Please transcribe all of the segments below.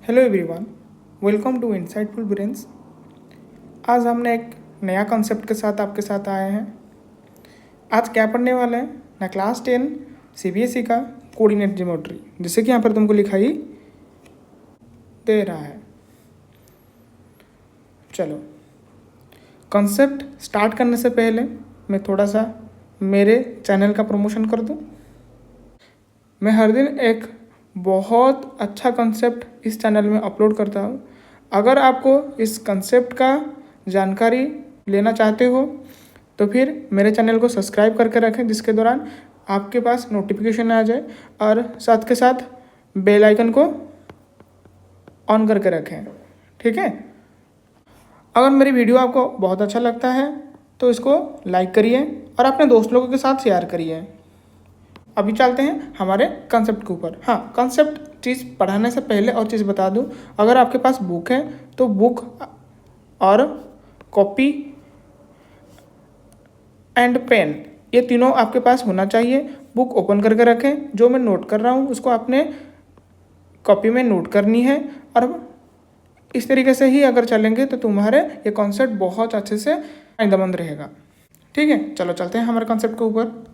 Hello everyone, welcome to insightful brains. आज हमने एक नया कॉन्सेप्ट के साथ आपके साथ आए हैं। आज क्या पढ़ने वाले हैं ना, क्लास 10 सीबीएसई का कोऑर्डिनेट ज्योमेट्री, जैसे कि यहाँ पर तुमको लिखाई दे रहा है। चलो, कॉन्सेप्ट स्टार्ट करने से पहले मैं थोड़ा सा मेरे चैनल का प्रमोशन कर दूँ। मैं हर दिन एक बहुत अच्छा कंसेप्ट इस चैनल में अपलोड करता हूँ। अगर आपको इस कंसेप्ट का जानकारी लेना चाहते हो तो फिर मेरे चैनल को सब्सक्राइब करके रखें, जिसके दौरान आपके पास नोटिफिकेशन आ जाए, और साथ के साथ बेल आइकन को ऑन करके रखें। ठीक है। अगर मेरी वीडियो आपको बहुत अच्छा लगता है तो इसको लाइक करिए और अपने दोस्त लोगों के साथ शेयर करिए। अभी चलते हैं हमारे कंसेप्ट के ऊपर। हाँ, कंसेप्ट चीज़ पढ़ाने से पहले और चीज़ बता दूँ, अगर आपके पास बुक है तो बुक और कॉपी एंड पेन, ये तीनों आपके पास होना चाहिए। बुक ओपन करके रखें, जो मैं नोट कर रहा हूँ उसको आपने कॉपी में नोट करनी है, और इस तरीके से ही अगर चलेंगे तो तुम्हारे ये कॉन्सेप्ट बहुत अच्छे से आइंदामंद रहेगा। ठीक है, चलो चलते हैं हमारे कॉन्सेप्ट के ऊपर।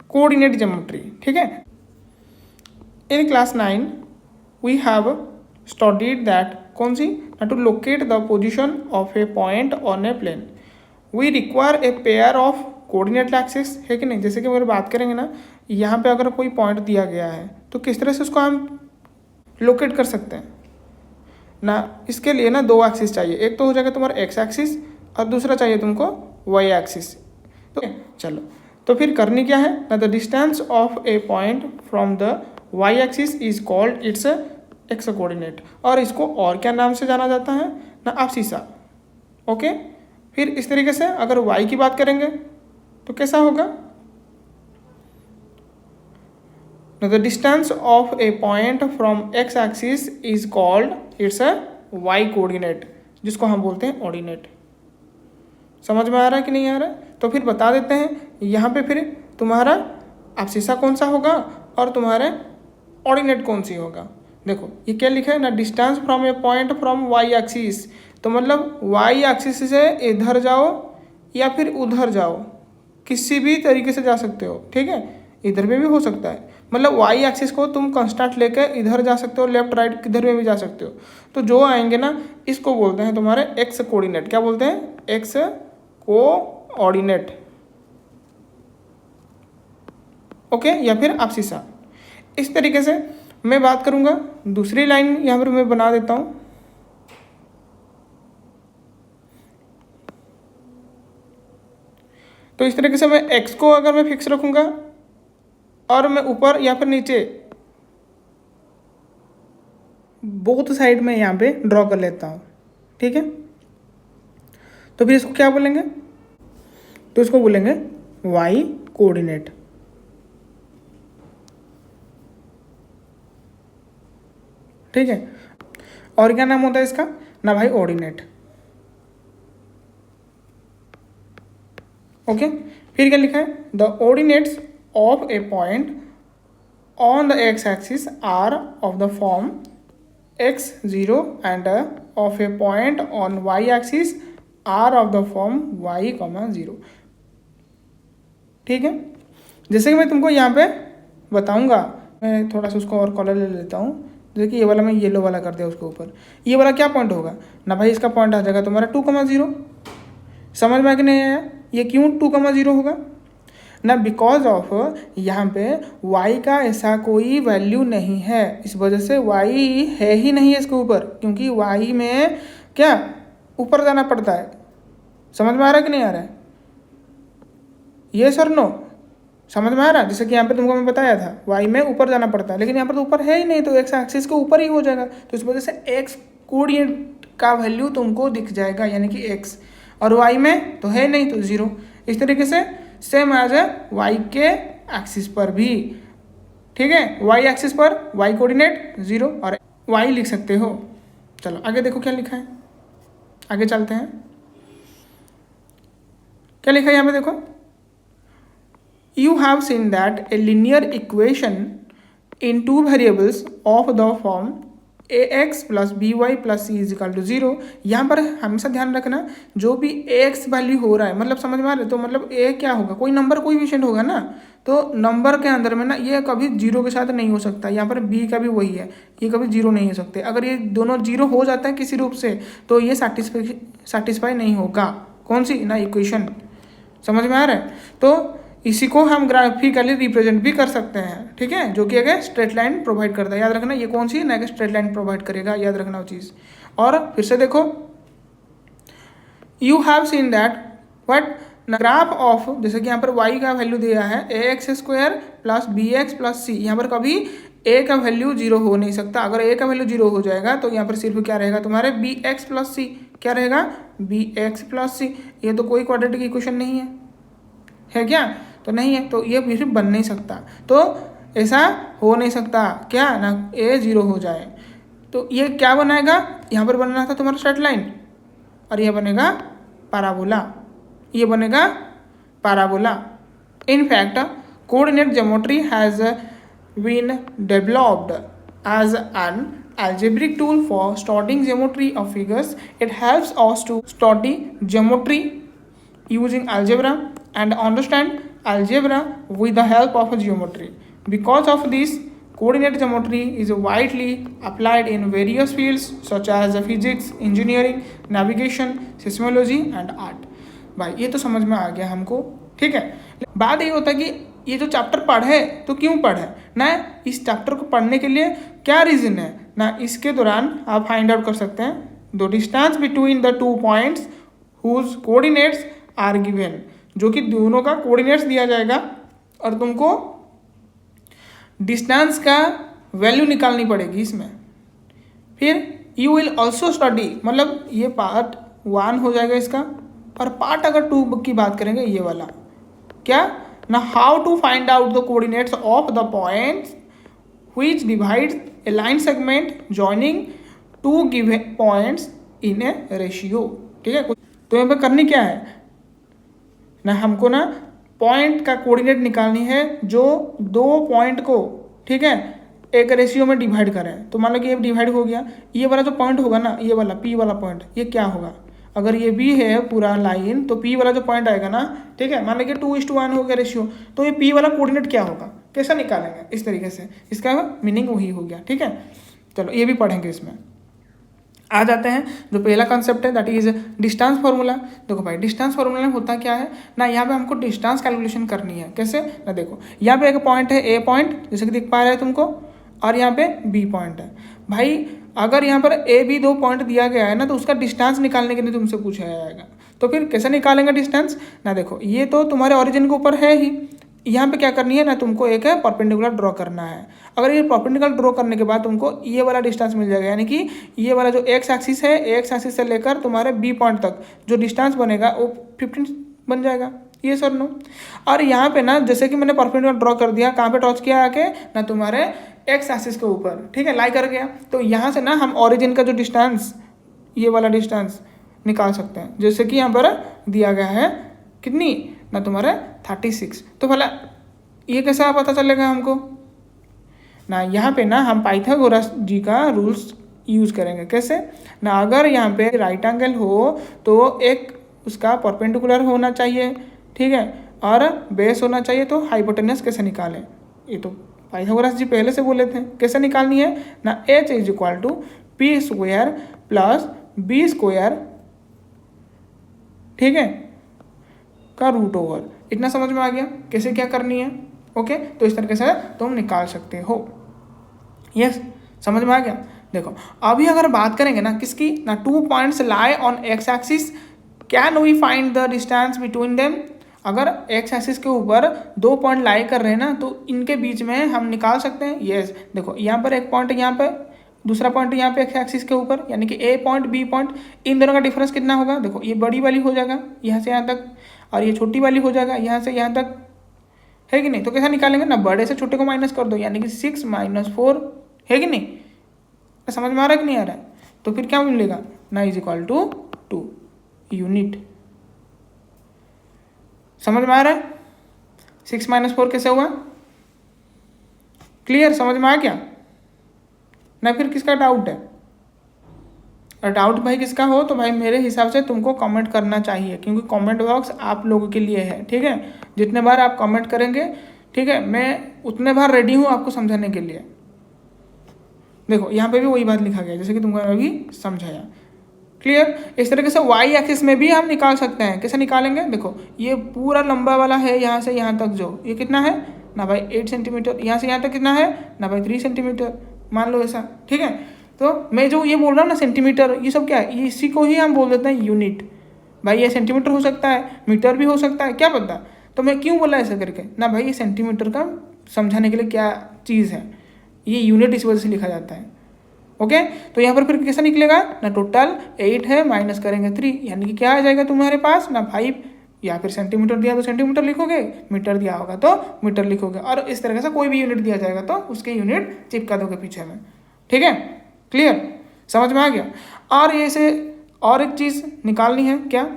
Coordinate geometry. ठीक है। इन class 9 we have studied that कौन सी ना, to locate the position of a point on a plane we require a pair of coordinate axis, है कि नहीं। जैसे कि अगर बात करेंगे ना, यहाँ पे अगर कोई पॉइंट दिया गया है तो किस तरह से उसको हम लोकेट कर सकते हैं ना। इसके लिए ना दो एक्सिस चाहिए, एक तो हो जाएगा तुम्हारा एक्स एक्सिस और दूसरा चाहिए तुमको वाई एक्सिस। तो चलो, तो फिर करनी क्या है ना, the distance of a point from the y axis is called its x coordinate, और इसको और क्या नाम से जाना जाता है ना, अब्सिसा। ओके। फिर इस तरीके से अगर वाई की बात करेंगे तो कैसा होगा, the distance of a point from x axis is called its a y coordinate, जिसको हम बोलते हैं ऑर्डिनेट। समझ में आ रहा है कि नहीं आ रहा है? तो फिर बता देते हैं यहाँ पे फिर तुम्हारा अब्सिसा कौन सा होगा और तुम्हारे ऑर्डिनेट कौन सी होगा। देखो ये क्या लिखा है ना, distance from a point from y axis, तो मतलब वाई एक्सिस से इधर जाओ या फिर उधर जाओ, किसी भी तरीके से जा सकते हो। ठीक है, इधर में भी हो सकता है, मतलब वाई एक्सिस को तुम कांस्टेंट लेके इधर जा सकते हो, लेफ्ट राइट किधर में भी जा सकते हो। तो जो आएंगे ना, इसको बोलते हैं तुम्हारे एक्स कोऑर्डिनेट। क्या बोलते हैं? X coordinate. ओके, या फिर अब्सिसा। इस तरीके से मैं बात करूंगा। दूसरी लाइन यहाँ पर मैं बना देता हूँ। तो इस तरीके से मैं x को अगर मैं फिक्स रखूंगा और मैं ऊपर या फिर नीचे बोथ साइड में यहाँ पे ड्रॉ कर लेता हूँ। ठीक है, तो फिर इसको क्या बोलेंगे, तो इसको बोलेंगे y कोऑर्डिनेट। ठीक है, और क्या नाम होता है इसका ना भाई, ऑर्डिनेट। ओके, फिर क्या लिखा है, the ordinates of a point on the x axis are of the form x0 and of a point on y axis are of the form y, 0। ठीक है, जैसे कि मैं तुमको यहाँ पे बताऊंगा, मैं थोड़ा सा उसको और कलर ले लेता हूँ। जैसे कि ये वाला मैं येलो वाला कर दिया उसके ऊपर, ये वाला क्या पॉइंट होगा ना भाई, इसका पॉइंट आ जाएगा तुम्हारा 2,0। समझ में आ कि नहीं आया? ये क्यों 2,0 होगा ना, बिकॉज ऑफ यहाँ पे y का ऐसा कोई वैल्यू नहीं है, इस वजह से y है ही नहीं है इसके ऊपर, क्योंकि y में क्या ऊपर जाना पड़ता है। समझ में आ रहा है कि नहीं आ रहा है? ये सर नो, समझ में आ रहा है? जैसे कि यहाँ पे तुमको मैं बताया था y में ऊपर जाना पड़ता है, लेकिन यहाँ पर तो ऊपर है ही नहीं, तो x एक्सिस के ऊपर ही हो जाएगा। तो इस वजह से x कोऑर्डिनेट का वैल्यू तुमको दिख जाएगा, यानी कि x, और y में तो है नहीं तो 0। इस तरीके से सेम आ जाए y के एक्सिस पर भी। ठीक है, y एक्सिस पर y कोऑर्डिनेट 0 और y लिख सकते हो। चलो आगे देखो क्या लिखा है, आगे चलते हैं। क्या लिखा है यहाँ पे देखो, you have seen that a linear equation in two variables of the form ax plus by plus c is equal to 0। यहाँ पर हमेशा ध्यान रखना जो भी ax वैल्यू हो रहा है, मतलब समझ में आ रहा है, तो मतलब a क्या होगा, कोई नंबर कोई विशेंट होगा ना, तो नंबर के अंदर में ना ये कभी जीरो के साथ नहीं हो सकता। यहाँ पर b का भी वही है, ये कभी जीरो नहीं हो सकते। अगर ये दोनों जीरो हो जाता है किसी रूप से तो ये सेटिस्फाई नहीं होगा, कौन सी ना इक्वेशन। समझ में आ रहा है? तो इसी को हम ग्राफिकली रिप्रेजेंट भी कर सकते हैं, ठीक है, जो कि एक स्ट्रेट लाइन प्रोवाइड करता है। याद रखना ये कौन सी ना एक स्ट्रेट लाइन प्रोवाइड करेगा, याद रखना वो चीज़। और फिर से देखो, you have seen that what graph of, जैसे कि यहाँ पर y का वैल्यू दिया है ax² plus bx plus c। यहाँ पर कभी a का वैल्यू जीरो हो नहीं सकता। अगर a का वैल्यू जीरो हो जाएगा तो यहाँ पर सिर्फ क्या रहेगा तुम्हारे bx प्लस c। क्या रहेगा? bx plus c। ये तो कोई क्वाड्रेटिक इक्वेशन नहीं है क्या? तो नहीं है, तो ये फिर बन नहीं सकता। तो ऐसा हो नहीं सकता क्या ना a जीरो हो जाए। तो ये क्या बनाएगा? यहाँ पर बनना था तुम्हारा स्ट्रेट लाइन, और ये बनेगा पैराबोला। ये बनेगा parabola. In fact coordinate geometry has been developed as an algebraic tool for studying geometry of figures. It helps us to study geometry using algebra and understand algebra with the help of geometry. Because of this, coordinate geometry is widely applied in various fields such as physics, engineering, navigation, seismology and art. भाई ये तो समझ में आ गया हमको, ठीक है। बात ये होता है कि ये जो चैप्टर पढ़े तो क्यों पढ़े ना, इस चैप्टर को पढ़ने के लिए क्या रीज़न है ना, इसके दौरान आप फाइंड आउट कर सकते हैं the distance between the 2 points whose coordinates are given, जो कि दोनों का कोऑर्डिनेट्स दिया जाएगा और तुमको डिस्टेंस का वैल्यू निकालनी पड़ेगी इसमें। फिर यू विल ऑल्सो स्टडी, मतलब ये पार्ट 1 हो जाएगा इसका। और पार्ट अगर 2 की बात करेंगे ये वाला क्या ना, how to find out the coordinates of the points which divides a line segment joining 2 given points in a ratio, ठीक है। तो यहाँ पे करनी क्या है ना, हमको ना पॉइंट का कोऑर्डिनेट निकालनी है जो 2 पॉइंट को, ठीक है, एक रेशियो में डिवाइड करें। तो मान लो कि ये डिवाइड हो गया, ये वाला जो पॉइंट होगा ना, ये वाला P वाला पॉइंट, ये क्या होगा, अगर ये भी है पूरा लाइन तो P वाला जो पॉइंट आएगा ना, ठीक है, मान लो कि 2:1 हो गया रेशियो, तो ये P वाला कोऑर्डिनेट क्या होगा, कैसा निकालेंगे, इस तरीके से। इसका मीनिंग वही हो गया, ठीक है। चलो ये भी पढ़ेंगे। इसमें आ जाते हैं जो पहला कॉन्सेप्ट है, दैट इज डिस्टेंस फार्मूला। देखो भाई डिस्टेंस फार्मूला में होता क्या है ना, यहाँ पे हमको डिस्टेंस कैलकुलेशन करनी है। कैसे ना, देखो यहाँ पे एक पॉइंट है A पॉइंट, जैसे कि दिख पा रहा है तुमको, और यहाँ पे B पॉइंट है। भाई अगर यहाँ पर A B 2 पॉइंट दिया गया है ना, तो उसका डिस्टेंस निकालने के लिए तुमसे पूछा जाएगा। तो फिर कैसे निकालेंगे डिस्टेंस ना, देखो ये तो तुम्हारे ओरिजिन के ऊपर है ही, यहाँ पे क्या करनी है ना, तुमको एक परपेंडिकुलर ड्रॉ करना है। अगर ये परपेंडिकुलर ड्रॉ करने के बाद तुमको ये वाला डिस्टेंस मिल जाएगा, यानी कि ये वाला जो एक्स एक्सिस है, एक्स एक्सिस से लेकर तुम्हारे B पॉइंट तक जो डिस्टेंस बनेगा वो 15 बन जाएगा। ये सर नो। और यहाँ पे ना जैसे कि मैंने परपेंडिकुलर ड्रॉ कर दिया, कहाँ पे टच किया आके ना, तुम्हारे एक्स एक्सिस के ऊपर, ठीक है, लाई कर गया। तो यहाँ से ना हम ओरिजिन का जो डिस्टेंस, ये वाला डिस्टेंस निकाल सकते हैं, जैसे कि यहाँ पर दिया गया है कितनी ना, तुम्हारे 36। तो भला ये कैसा पता चलेगा हमको ना, यहाँ पे ना हम पाइथागोरस जी का रूल्स यूज़ करेंगे। कैसे ना, अगर यहाँ पे राइट एंगल हो तो एक उसका परपेंडिकुलर होना चाहिए, ठीक है, और बेस होना चाहिए। तो हाइपोटेनस कैसे निकालें, ये तो पाइथागोरस जी पहले से बोले थे। कैसे निकालनी है ना, h is equal to P² plus B², ठीक है, का रूट ओवर। इतना समझ में आ गया कैसे क्या करनी है। ओके, तो इस तरीके से तुम निकाल सकते हो। यस, समझ में आ गया। देखो अभी अगर बात करेंगे ना किसकी ना, 2 points lie on x axis, can we find the distance between them. अगर एक्स एक्सिस के ऊपर 2 पॉइंट लाई कर रहे हैं ना, तो इनके बीच में हम निकाल सकते हैं। यस, देखो यहाँ पर एक पॉइंट, यहाँ पे दूसरा पॉइंट यहाँ पे एक्स एक्सिस के ऊपर, यानी कि A पॉइंट B पॉइंट, इन दोनों का डिफरेंस कितना होगा। देखो ये बड़ी वाली हो जाएगा यहाँ से यहाँ तक, और ये छोटी वाली हो जाएगा यहाँ से यहाँ तक, है कि नहीं। तो कैसा निकालेंगे ना, बड़े से छोटे को माइनस कर दो, यानी कि 6 - 4, है कि नहीं। समझ में आ रहा है कि नहीं आ रहा है। तो फिर क्या मिलेगा ना, इज इक्वल टू 2 यूनिट। समझ में आ रहा है। 6 - 4 कैसे हुआ? क्लियर, समझ में आ गया ना? फिर किसका डाउट है? और डाउट भाई किसका हो तो भाई मेरे हिसाब से तुमको कमेंट करना चाहिए, क्योंकि कमेंट बॉक्स आप लोगों के लिए है, ठीक है। जितने बार आप कमेंट करेंगे, ठीक है, मैं उतने बार रेडी हूँ आपको समझाने के लिए। देखो यहाँ पे भी वही बात लिखा गया जैसे कि तुमको अभी समझाया। क्लियर। इस तरीके से वाई एक्सिस में भी हम निकाल सकते हैं। कैसे निकालेंगे? देखो ये पूरा लंबा वाला है, यहाँ से यहाँ तक जो ये कितना है ना भाई 8 सेंटीमीटर, यहाँ से यहाँ तक कितना है ना भाई 3 सेंटीमीटर, मान लो ऐसा, ठीक है। तो मैं जो ये बोल रहा हूँ ना सेंटीमीटर, ये सब क्या है, इसी को ही हम बोल देते हैं यूनिट। भाई ये सेंटीमीटर हो सकता है, मीटर भी हो सकता है, क्या पता। तो मैं क्यों बोला ऐसा करके ना भाई, ये सेंटीमीटर का समझाने के लिए क्या चीज़ है, ये यूनिट इस वजह से लिखा जाता है। ओके, तो यहाँ पर फिर कैसा निकलेगा ना, टोटल 8 है, माइनस करेंगे 3, यानी कि क्या आ जाएगा तुम्हारे पास ना 5, या फिर सेंटीमीटर दिया तो सेंटीमीटर लिखोगे, मीटर दिया होगा तो मीटर लिखोगे, और इस तरह से कोई भी यूनिट दिया जाएगा तो उसके यूनिट चिपका दोगे पीछे में, ठीक है। क्लियर, समझ में आ गया। और ये से और एक चीज़ निकालनी है, क्या?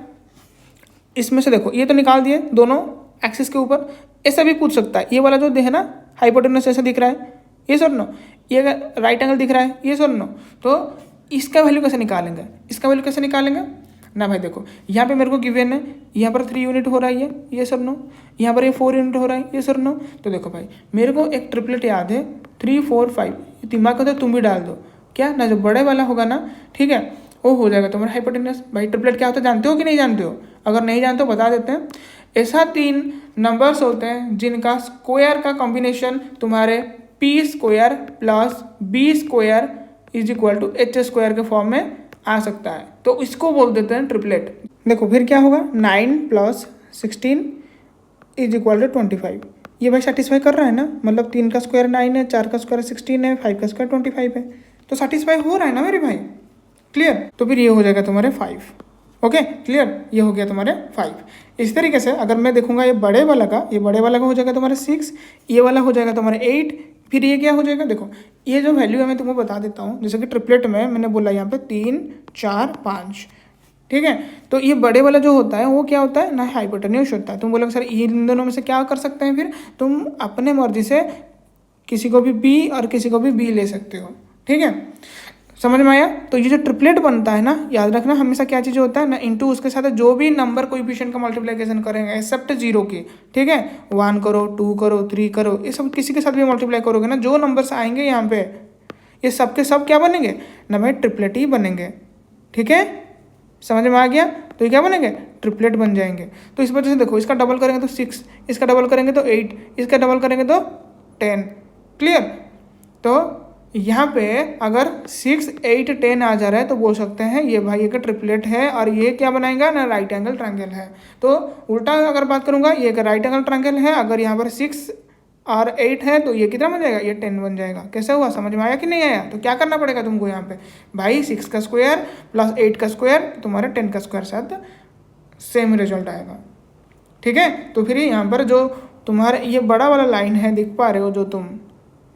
इसमें से देखो ये तो निकाल दिए दोनों एक्सिस के ऊपर, ऐसा भी पूछ सकता है, ये वाला जो है ना हाइपोटेनस ऐसा दिख रहा है, ये सर नो, ये अगर राइट एंगल दिख रहा है, ये सर नो, तो इसका वैल्यू कैसे निकालेंगे? इसका वैल्यू कैसे निकालेंगे ना भाई, देखो यहाँ पे मेरे को गिवन है, यहाँ पर 3 यूनिट हो रहा है, ये सर नो, यहाँ पर ये 4 यूनिट हो रहा है, ये सर नो। तो देखो भाई मेरे को एक ट्रिपलेट याद है 3 4 5, दिमाग का तो तुम भी डाल दो, क्या ना जो बड़े वाला होगा ना, ठीक है, वो हो जाएगा तुम्हारा हाइपोटेनस। भाई ट्रिपलेट क्या होता है जानते हो कि नहीं जानते हो? अगर नहीं जानते हो बता देते हैं। ऐसा 3 नंबर्स होते हैं जिनका स्क्वायर का कॉम्बिनेशन तुम्हारे p² plus b² is equal to h² के फॉर्म में आ सकता है, तो इसको बोल देते हैं ट्रिपलेट। देखो फिर क्या होगा, 9 + 16 इज इक्वल टू 25। ये भाई सेटिस्फाई कर रहा है ना, मतलब 3 का स्क्वायर 9 है, 4 का स्क्वायर 16 है, 5 का स्क्वायर 25 है, तो सेटिस्फाई हो रहा है ना मेरे भाई। क्लियर, तो फिर ये हो जाएगा तुम्हारे 5। ओके क्लियर, ये हो गया तुम्हारे 5। इस तरीके से अगर मैं देखूंगा ये बड़े वाला का, ये बड़े वाला का हो जाएगा तुम्हारे 6, ये वाला हो जाएगा तुम्हारे 8, फिर ये क्या हो जाएगा, देखो ये जो वैल्यू है मैं तुमको बता देता हूँ। जैसे कि ट्रिपलेट में मैंने बोला यहाँ पे 3 4 5, ठीक है। तो ये बड़े वाला जो होता है वो क्या होता है ना, हाइपोटेन्यूस होता है। तुम बोलोगे सर इन दोनों में से क्या कर सकते हैं? फिर तुम अपने मर्जी से किसी को भी बी और किसी को भी बी ले सकते हो, ठीक है। समझ में आया? तो ये जो ट्रिपलेट बनता है ना, याद रखना हमेशा क्या चीज़ होता है ना, इनटू उसके साथ जो भी नंबर कोएफिशिएंट का मल्टीप्लिकेशन करेंगे एक्सेप्ट 0 की, ठीक है। 1 करो, 2 करो, 3 करो, ये सब किसी के साथ भी मल्टीप्लाई करोगे ना, जो नंबर्स आएंगे यहाँ पे ये सब के सब क्या बनेंगे ना भाई, ट्रिपलेट ही बनेंगे, ठीक है। समझ में आ गया? तो ये क्या बनेंगे, ट्रिपलेट बन जाएंगे। तो इस वजह से देखो इसका डबल करेंगे तो 6, इसका डबल करेंगे तो 8, इसका डबल करेंगे तो 10। क्लियर। तो यहाँ पे अगर 6 8 10 आ जा रहा है तो बोल सकते हैं ये भाई एक ट्रिपलेट है, और ये क्या बनाएगा ना, राइट एंगल ट्रायंगल है। तो उल्टा अगर बात करूंगा, ये एक राइट एंगल ट्रायंगल है, अगर यहाँ पर 6 और 8 है तो ये कितना बन जाएगा, ये 10 बन जाएगा। कैसे हुआ, समझ में आया कि नहीं आया? तो क्या करना पड़ेगा तुमको यहाँ पे, भाई 6 का स्क्वायर प्लस 8 का स्क्वायर तुम्हारे 10 का स्क्वायर साथ सेम रिजल्ट आएगा, ठीक है। तो फिर यहाँ पर जो तुम्हारे ये बड़ा वाला लाइन है देख पा रहे हो जो तुम,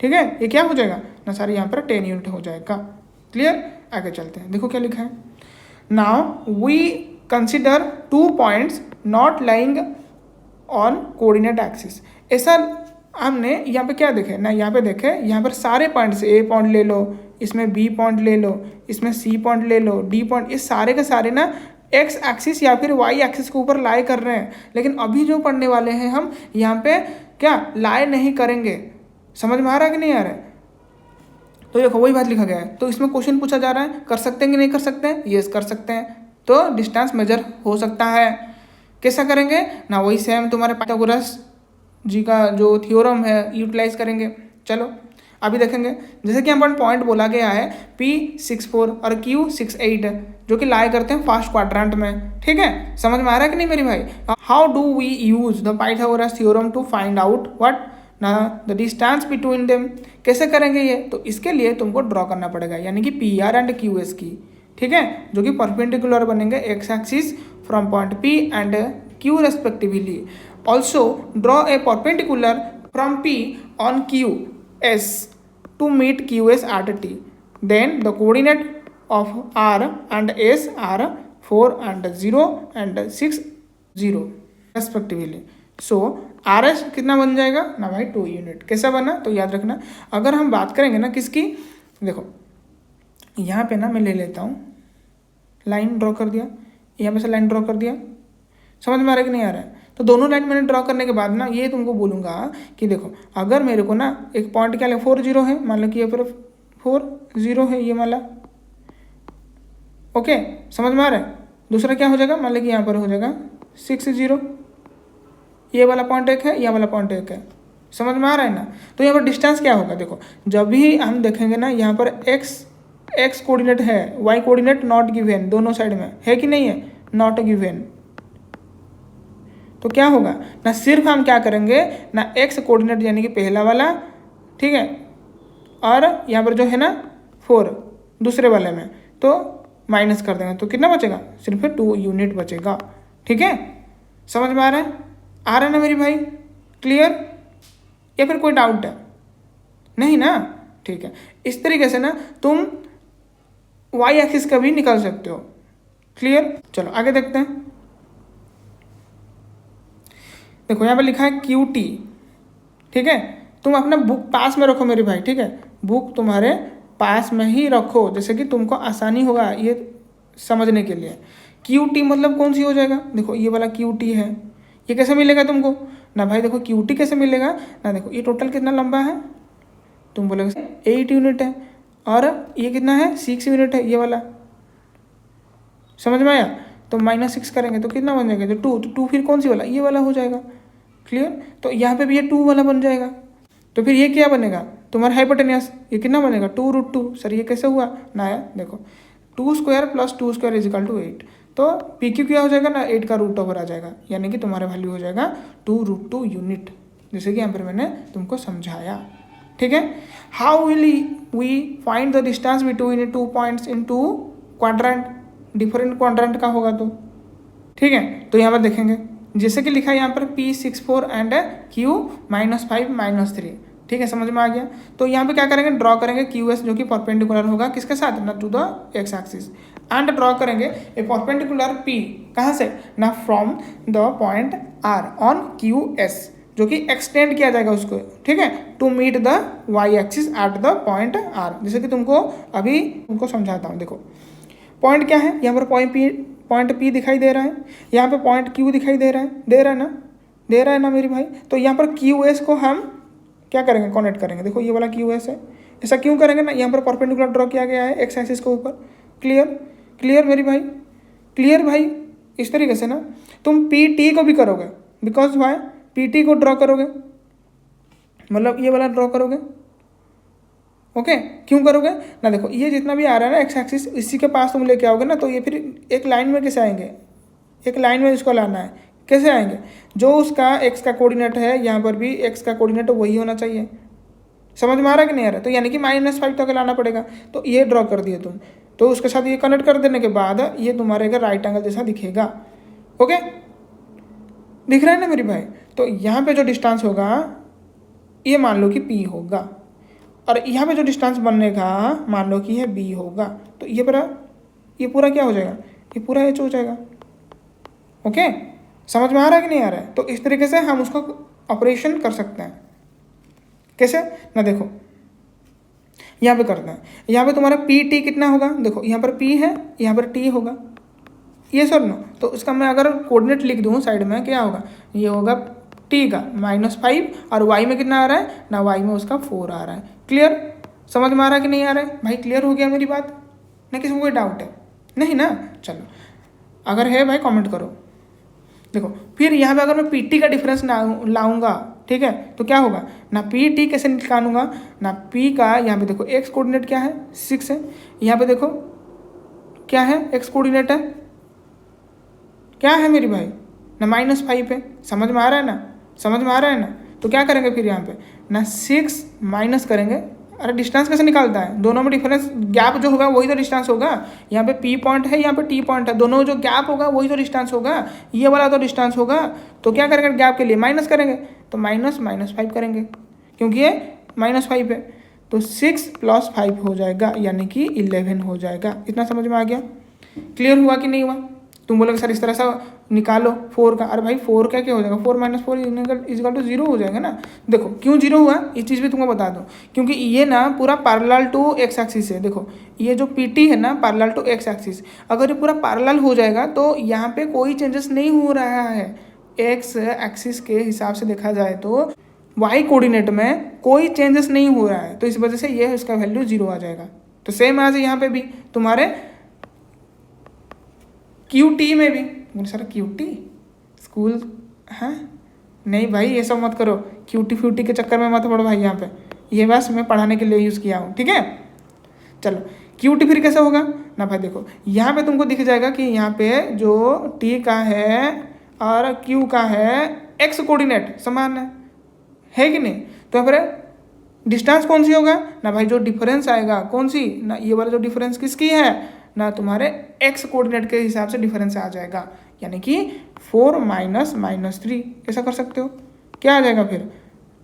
ठीक है, ये क्या हो जाएगा ना सारे यहाँ पर 10 यूनिट हो जाएगा। क्लियर, आगे चलते हैं। देखो क्या लिखा है, now we consider 2 points not lying on coordinate axis. ऐसा हमने यहाँ पे क्या देखे ना, यहाँ पे देखे यहाँ पर सारे पॉइंट्स, ए पॉइंट ले लो, इसमें बी पॉइंट ले लो, इसमें सी पॉइंट ले लो, डी पॉइंट, ये सारे के सारे ना एक्स एक्सिस या फिर वाई एक्सिस के ऊपर लाई कर रहे हैं। लेकिन अभी जो पढ़ने वाले हैं हम यहाँ पे क्या लाई नहीं करेंगे। समझ में आ रहा है कि नहीं आ रहा है? तो देखो वही बात लिखा गया है। तो इसमें क्वेश्चन पूछा जा रहा है, कर सकते हैं कि नहीं कर सकते हैं? यस कर सकते हैं। तो डिस्टेंस मेजर हो सकता है। कैसा करेंगे ना, वही सेम तुम्हारे पाइथागोरस जी का जो थ्योरम है यूटिलाइज करेंगे। चलो अभी देखेंगे, जैसे कि यहाँ पर पॉइंट बोला गया है P64 और Q68 जो कि लाई करते हैं फर्स्ट क्वाड्रेंट में, ठीक है। समझ में आ रहा है कि नहीं मेरी भाई? How do we use the Pythagoras theorem to find out what ना द डिस्टेंस बिटवीन देम। कैसे करेंगे ये? तो इसके लिए तुमको ड्रॉ करना पड़ेगा, यानी कि PR एंड QS की, ठीक है, जो कि परपेंडिकुलर बनेंगे x axis from point P and Q respectively. Also draw a perpendicular from P on QS to meet QS at T. Then the coordinate of R and S are 4 and 0 and 6 0 respectively. So R S कितना बन जाएगा ना भाई 2 unit. कैसा बना, तो याद रखना अगर हम बात करेंगे ना किसकी, देखो यहाँ पे ना मैं ले लेता हूँ, लाइन ड्रॉ कर दिया, यहाँ पे से लाइन ड्रॉ कर दिया, समझ में आ रहा है कि नहीं आ रहा है। तो दोनों लाइन मैंने ड्रॉ करने के बाद ना ये तुमको बोलूँगा कि देखो अगर मेरे को ना एक पॉइंट क्या ले 4 0 है, मान लो कि ये पर 4 0 है ये वाला, ओके समझ में आ रहा है। दूसरा क्या हो जाएगा, मान लो कि यहाँ पर हो जाएगा 6 0, ये वाला पॉइंट एक है, ये वाला पॉइंट एक है, समझ में आ रहा है ना। तो यहाँ पर डिस्टेंस क्या होगा, देखो जब भी हम देखेंगे ना यहाँ पर एक्स कोऑर्डिनेट है, वाई कोऑर्डिनेट नॉट गिवन, दोनों साइड में है कि नहीं है, नॉट गिवन, तो क्या होगा ना, सिर्फ हम क्या करेंगे ना एक्स कोऑर्डिनेट यानी कि पहला वाला, ठीक है, और यहाँ पर जो है ना 4 दूसरे वाले में, तो माइनस कर देंगे तो कितना बचेगा, सिर्फ 2 यूनिट बचेगा। ठीक है, समझ में आ रहा है, आ रहा है ना मेरी भाई, क्लियर, या फिर कोई डाउट है नहीं ना। ठीक है, इस तरीके से ना तुम वाई एक्सिस का भी निकाल सकते हो। क्लियर, चलो आगे देखते हैं। देखो यहाँ पर लिखा है क्यू टी, ठीक है, तुम अपना बुक पास में रखो मेरे भाई, ठीक है, बुक तुम्हारे पास में ही रखो, जैसे कि तुमको आसानी होगा ये समझने के लिए। क्यू टी मतलब कौन सी हो जाएगा, देखो ये वाला क्यू टी है, ये कैसे मिलेगा तुमको ना भाई, देखो क्यू टी कैसे मिलेगा ना, देखो ये टोटल कितना लंबा है, तुम बोलोगे 8 यूनिट है, और ये कितना है 6 यूनिट है ये वाला, समझ में आया। तो -6 करेंगे तो कितना बन जाएगा, तो 2 फिर कौन सी वाला, ये वाला हो जाएगा। क्लियर, तो यहाँ पे भी ये 2 वाला बन जाएगा, तो फिर ये क्या बनेगा तुम्हारा हाइपोटेनियस, ये कितना बनेगा 2√2। सर ये कैसे हुआ ना, देखो 2² + 2² = 8, तो पी क्यू क्या हो जाएगा ना 8 का रूट ओवर आ जाएगा, यानी कि तुम्हारा वैल्यू हो जाएगा 2√2 यूनिट, जैसे कि यहाँ पर मैंने तुमको समझाया। ठीक है, how will we find the distance between 2 points in 2 quadrant, different quadrant का होगा तो। ठीक है, तो यहाँ पर देखेंगे जैसे कि लिखा है यहाँ पर P64 एंड Q -5 -3, ठीक है, समझ में आ गया। तो यहाँ पे क्या करेंगे, ड्रॉ करेंगे QS जो कि परपेंडिकुलर होगा किसके साथ ना, to the x axis, and draw करेंगे ए परपेंडिकुलर P, कहाँ से ना, from the point R on QS, जो कि एक्सटेंड किया जाएगा उसको, ठीक है, to meet the y axis at the point R, जैसे कि तुमको अभी तुमको समझाता हूँ। देखो पॉइंट क्या है, यहाँ पर पॉइंट P दिखाई दे रहा है, यहाँ पे पॉइंट Q दिखाई दे रहा है ना मेरी भाई। तो यहाँ पर QS को हम क्या करेंगे, कनेक्ट करेंगे। देखो ये वाला QS है, ऐसा क्यों करेंगे ना, यहाँ पर परपेंडिकुलर ड्रॉ किया गया है एक्स एक्सिस के ऊपर। क्लियर मेरी भाई, क्लियर भाई। इस तरीके से ना तुम PT को भी करोगे, बिकॉज वाई PT को ड्रॉ करोगे, मतलब ये वाला ड्रॉ करोगे, ओके क्यों करोगे ना, देखो ये जितना भी आ रहा है ना एक्स एक्सिस, इसी के पास तुम लेके आओगे ना, तो ये फिर एक लाइन में कैसे आएंगे, एक लाइन में इसको लाना है, कैसे आएंगे, जो उसका एक्स का कोऑर्डिनेट है यहाँ पर भी एक्स का कोऑर्डिनेट वही होना चाहिए, समझ में आ रहा है कि नहीं आ रहा है। तो यानी कि -5 तक लाना पड़ेगा, तो ये ड्रॉ कर दिए तुम, तो उसके साथ ये कनेक्ट कर देने के बाद ये तुम्हारे का राइट एंगल जैसा दिखेगा। ओके, दिख रहा है ना मेरी भाई। तो यहाँ पे जो डिस्टेंस होगा ये मान लो कि P होगा, और यहाँ पे जो डिस्टेंस बनेगा मान लो कि यह B होगा, तो ये पूरा क्या हो जाएगा, ये पूरा H हो जाएगा। ओके, समझ में आ रहा है कि नहीं आ रहा है। तो इस तरीके से हम उसको ऑपरेशन कर सकते हैं। कैसे ना, देखो यहाँ पे करते हैं, यहाँ पे तुम्हारा PT कितना होगा, देखो यहाँ पर P है, यहाँ पर T होगा, ये सर नो, तो उसका मैं अगर कोऑर्डिनेट लिख दूँ साइड में, क्या होगा, ये होगा T का -5, और Y में कितना आ रहा है ना, Y में उसका 4 आ रहा है। क्लियर, समझ में आ रहा है कि नहीं आ रहा है भाई, क्लियर हो गया मेरी बात ना, किसी को कोई डाउट है नहीं ना। चलो अगर है भाई कमेंट करो। देखो फिर यहाँ पे अगर मैं PT का डिफरेंस लाऊंगा, ठीक है, तो क्या होगा ना, PT कैसे निकालूंगा ना, P का यहाँ पे देखो एक्स कोऑर्डिनेट क्या है 6 है, यहाँ पे देखो क्या है एक्स कोऑर्डिनेट है, क्या है मेरी भाई ना -5 है, समझ में आ रहा है ना, समझ में आ रहा है ना। तो क्या करेंगे फिर यहाँ पे ना 6 माइनस करेंगे, अरे डिस्टेंस कैसे निकालता है, दोनों में डिफरेंस गैप जो होगा वही तो डिस्टेंस होगा, यहाँ पे P पॉइंट है, यहाँ पे T पॉइंट है, दोनों जो गैप होगा वही तो डिस्टेंस होगा, ये वाला तो डिस्टेंस होगा। तो क्या करेंगे गैप के लिए माइनस करेंगे, तो -5 करेंगे, क्योंकि ये -5 है, तो 6 + 5 हो जाएगा, यानी कि 11 हो जाएगा। इतना समझ में आ गया, क्लियर हुआ कि नहीं हुआ, तुम बोलोगे सर इस तरह से निकालो 4 का, अरे भाई 4 का क्या हो जाएगा, 4 - 4 इजिकल टू 0 हो जाएगा ना। देखो क्यों 0 हुआ ये चीज़ भी तुमको बता दूँ, क्योंकि ये ना पूरा पैरेलल टू एक्स एक्सिस है। देखो ये जो PT है ना पैरेलल टू एक्स एक्सिस, अगर ये पूरा पैरेलल हो जाएगा तो यहाँ पे कोई चेंजेस नहीं हो रहा है। एक्स एक्सिस के हिसाब से देखा जाए तो वाई कोऑर्डिनेट में कोई चेंजेस नहीं हो रहा है, तो इस वजह से ये इसका वैल्यू 0 आ जाएगा। तो सेम आज यहाँ पे भी तुम्हारे QT में भी, बोले सर QT स्कूल है नहीं भाई, ये सब मत करो, QT फ्यूटी के चक्कर में मत पड़ो भाई। यहाँ पे ये बस मैं पढ़ाने के लिए यूज़ किया हूँ, ठीक है। चलो QT फिर कैसे होगा ना भाई, देखो यहाँ पे तुमको दिख जाएगा कि यहाँ पे जो T का है और Q का है एक्स कोऑर्डिनेट समान है कि नहीं। तो यहाँ पर डिस्टेंस कौन सी होगा ना भाई, जो डिफरेंस आएगा कौन सी ना, ये वाला जो डिफरेंस किसकी है ना, तुम्हारे एक्स कोऑर्डिनेट के हिसाब से डिफरेंस आ जाएगा, यानी कि 4 - -3 ऐसा कर सकते हो। क्या आ जाएगा फिर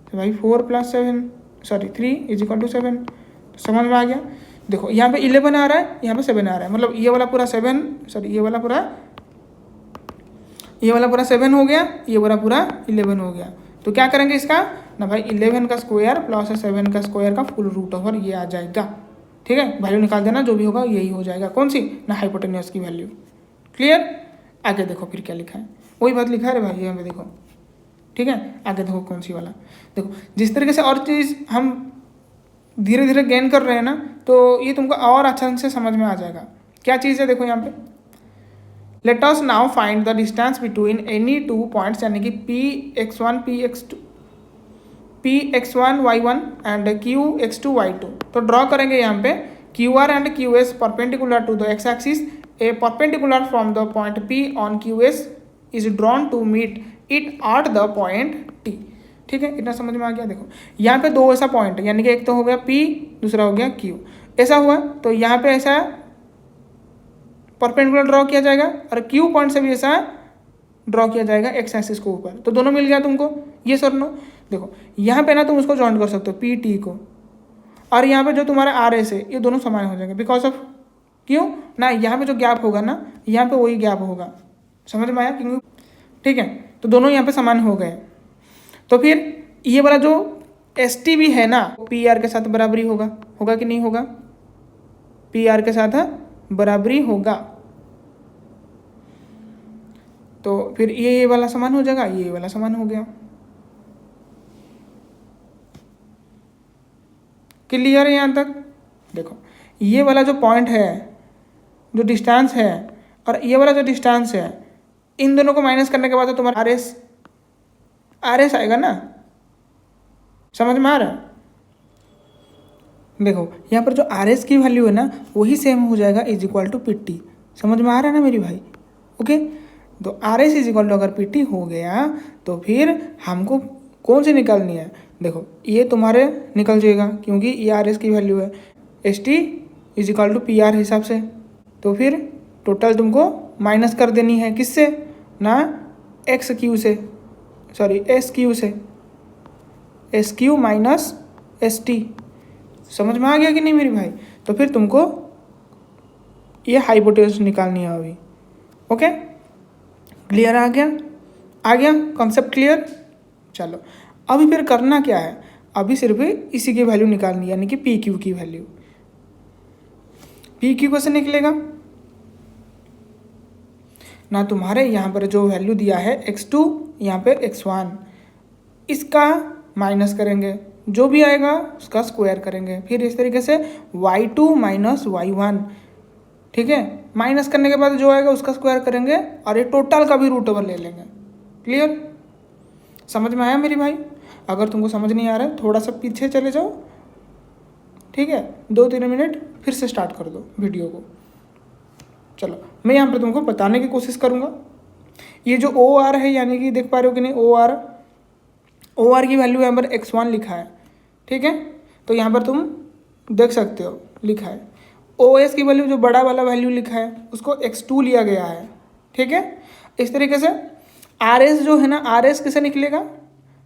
तो भाई 4 + 7 सॉरी 3 = 7, समझ में आ गया। देखो यहाँ पे 11 आ रहा है, यहाँ पे 7 आ रहा है, मतलब ये वाला पूरा 7 सॉरी ये वाला पूरा 7 हो गया, ये वाला पूरा 11 हो गया। तो क्या करेंगे इसका ना भाई 11 का स्क्वायर प्लस 7 का स्क्वायर का फुल रूट ओवर ये आ जाएगा, ठीक है। वैल्यू निकाल देना, जो भी होगा यही हो जाएगा, कौन सी ना हाइपोटेन्यूस की वैल्यू। क्लियर। आगे देखो फिर क्या लिखा है, वही बात लिखा है रे भाई यहाँ पे देखो, ठीक है। आगे देखो कौन सी वाला, देखो जिस तरीके से और चीज़ हम धीरे धीरे गेन कर रहे हैं ना, तो ये तुमको और अच्छा से समझ में आ जाएगा। क्या चीज़ है देखो यहाँ पे, let us now find the distance between any 2 points, यानी कि Px1 y1 and Qx2 y2। तो ड्रॉ करेंगे यहाँ पे QR and QS perpendicular to the x axis, a perpendicular from the point P on QS is drawn to meet it at the point T, ठीक है। इतना समझ में आ गया। देखो यहाँ पे 2 ऐसा पॉइंट है, यानी कि एक तो हो गया P, दूसरा हो गया Q, ऐसा हुआ। तो यहाँ पे ऐसा परपेंडिकुलर ड्रॉ किया जाएगा और Q पॉइंट से भी ऐसा ड्रॉ किया जाएगा एक्स एक्सिस के ऊपर, तो दोनों मिल गया तुमको, ये सर नो। देखो यहाँ पे ना तुम उसको जॉइंट कर सकते हो PT को, और यहाँ पे जो तुम्हारा RS है ये दोनों समान हो जाएंगे, बिकॉज ऑफ क्यों ना, यहाँ पे जो गैप होगा ना यहाँ पे वही गैप होगा, समझ में आया क्यों, ठीक है। तो दोनों यहाँ पे समान हो गए। तो फिर ये वाला जो ST भी है ना PR के साथ बराबरी होगा, होगा कि नहीं होगा, PR के साथ बराबरी होगा। तो फिर ये वाला समान हो जाएगा, ये वाला समान हो गया। क्लियर है यहाँ तक। देखो ये वाला जो पॉइंट है, जो डिस्टेंस है, और ये वाला जो डिस्टेंस है, इन दोनों को माइनस करने के बाद तो तुम्हारा RS आएगा ना, समझ में आ रहा है। देखो यहाँ पर जो RS की वैल्यू है ना वही सेम हो जाएगा इज इक्वल टू PT, समझ में आ रहा है ना मेरी भाई, ओके। तो RS इज इक्वल टू अगर PT हो गया तो फिर हमको कौन सी निकालनी है, देखो ये तुम्हारे निकल जाएगा क्योंकि ये RS की वैल्यू है, ST is equal to PR हिसाब से। तो फिर टोटल तुमको माइनस कर देनी है किससे ना, XQ से, सॉरी SQ से, SQ माइनस ST, समझ में आ गया कि नहीं मेरी भाई। तो फिर तुमको ये हाइपोटेन्यूस निकालनी है अभी, ओके। क्लियर आ गया कॉन्सेप्ट क्लियर। चलो अभी फिर करना क्या है, अभी सिर्फ इसी की वैल्यू निकालनी है, यानी कि PQ की वैल्यू। PQ कैसे निकलेगा ना, तुम्हारे यहाँ पर जो वैल्यू दिया है x2, यहाँ पे x1, इसका माइनस करेंगे, जो भी आएगा उसका स्क्वायर करेंगे, फिर इस तरीके से y2 - y1, ठीक है। माइनस करने के बाद जो आएगा उसका स्क्वायर करेंगे और ये टोटल का भी रूट ओवर ले लेंगे। क्लियर, समझ में आया मेरी भाई। अगर तुमको समझ नहीं आ रहा है थोड़ा सा पीछे चले जाओ, ठीक है, 2-3 मिनट फिर से स्टार्ट कर दो वीडियो को। चलो मैं यहाँ पर तुमको बताने की कोशिश करूँगा। ये जो OR है, यानी कि देख पा रहे हो कि नहीं, OR की वैल्यू यहाँ पर x1 लिखा है, ठीक है। तो यहाँ पर तुम देख सकते हो लिखा है। OS की वैल्यू जो बड़ा वाला वैल्यू लिखा है उसको x2 लिया गया है, ठीक है। इस तरीके से RS जो है ना, RS कैसे निकलेगा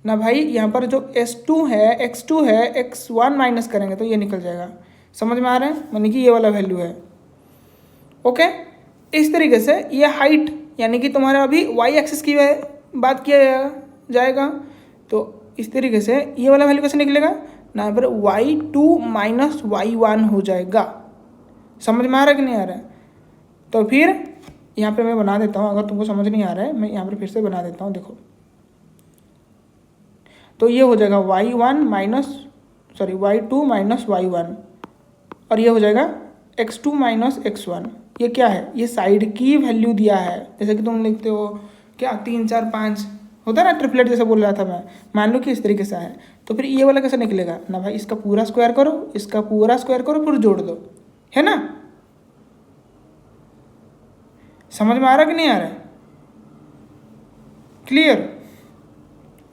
ना भाई, यहाँ पर जो S2 है, x2 है, x1 माइनस करेंगे तो ये निकल जाएगा, समझ में आ रहा है, यानी कि ये वाला वैल्यू है, ओके। इस तरीके से ये हाइट यानी कि तुम्हारा अभी वाई एक्सिस की बात किया जाएगा, तो इस तरीके से ये वाला वैल्यू कैसे निकलेगा ना, यहाँ पर y2 माइनस y1 हो जाएगा। समझ में आ रहा है कि नहीं आ रहा है? तो फिर यहाँ पे मैं बना देता हूँ, अगर तुमको समझ नहीं आ रहा है मैं यहाँ पर फिर से बना देता हूँ। देखो तो ये हो जाएगा y2 माइनस y1 और ये हो जाएगा x2 माइनस x1। ये क्या है, ये साइड की वैल्यू दिया है, जैसे कि तुम लिखते हो क्या 3 4 5 होता है ना, ट्रिपलेट जैसे बोल रहा था मैं, मान लो कि इस तरीके से है। तो फिर ये वाला कैसे निकलेगा ना भाई, इसका पूरा स्क्वायर करो, इसका पूरा स्क्वायर करो, फिर जोड़ दो, है ना। समझ में आ रहा कि नहीं आ रहा है? क्लियर?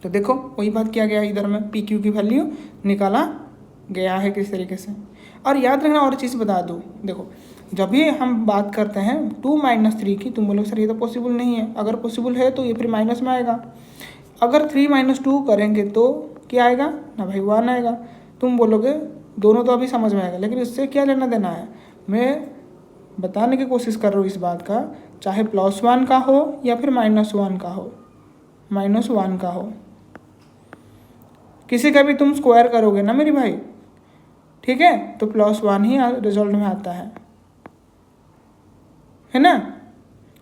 तो देखो वही बात किया गया इधर में, पी क्यू की वैल्यू निकाला गया है किस तरीके से। और याद रखना और चीज़ बता दूँ, देखो जब भी हम बात करते हैं 2 माइनस 3 की, तुम बोलोगे सर ये तो पॉसिबल नहीं है, अगर पॉसिबल है तो ये फिर माइनस में आएगा। अगर 3 माइनस 2 करेंगे तो क्या आएगा ना भाई 1 आएगा। तुम बोलोगे दोनों तो अभी समझ में आएगा, लेकिन इससे क्या लेना देना है, मैं बताने की कोशिश कर रहा हूँ इस बात का, चाहे +1 का हो या फिर -1 का हो, -1 का हो, किसी का भी तुम स्क्वायर करोगे ना मेरी भाई, ठीक है, तो +1 ही रिजल्ट में आता है ना,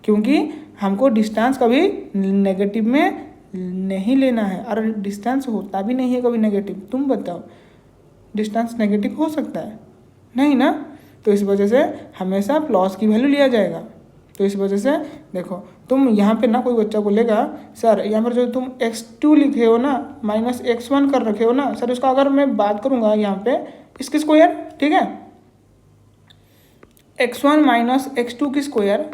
क्योंकि हमको डिस्टेंस कभी नेगेटिव में नहीं लेना है। और डिस्टेंस होता भी नहीं है कभी नेगेटिव, तुम बताओ डिस्टेंस नेगेटिव हो सकता है नहीं ना, तो इस वजह से हमेशा प्लस की वैल्यू लिया जाएगा। तो इस वजह से देखो तुम यहाँ पे ना, कोई बच्चा बोलेगा सर यहाँ पर जो तुम x2 लिखे हो ना -x1 कर रखे हो ना सर, उसका अगर मैं बात करूँगा यहाँ पे इसके स्क्वायर, ठीक है, x1 माइनस x2 की स्क्वायर,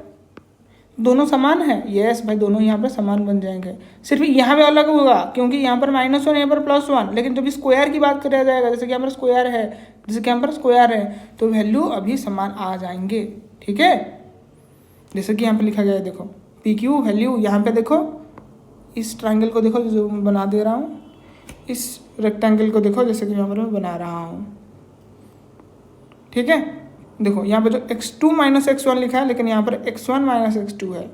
दोनों समान है, यस भाई दोनों यहाँ पर समान बन जाएंगे, सिर्फ यहाँ पे अलग होगा क्योंकि यहाँ पर -1 यहाँ पर +1, लेकिन जब स्क्वायर की बात किया जाएगा, जैसे कि यहाँ पर स्क्वायर है, जैसे कि यहाँ पर स्क्वायर है, तो वैल्यू अभी समान आ जाएंगे, ठीक है। जैसे कि यहाँ पे लिखा गया है, देखो पी क्यू वैल्यू, यहाँ पे देखो इस ट्रायंगल को देखो जो मैं बना दे रहा हूँ, इस रेक्टेंगल को देखो जैसे कि यहाँ पर मैं बना रहा हूँ, ठीक है। देखो यहाँ पे जो x2 माइनस x1 लिखा है, लेकिन यहाँ पर x1 माइनस x2 है,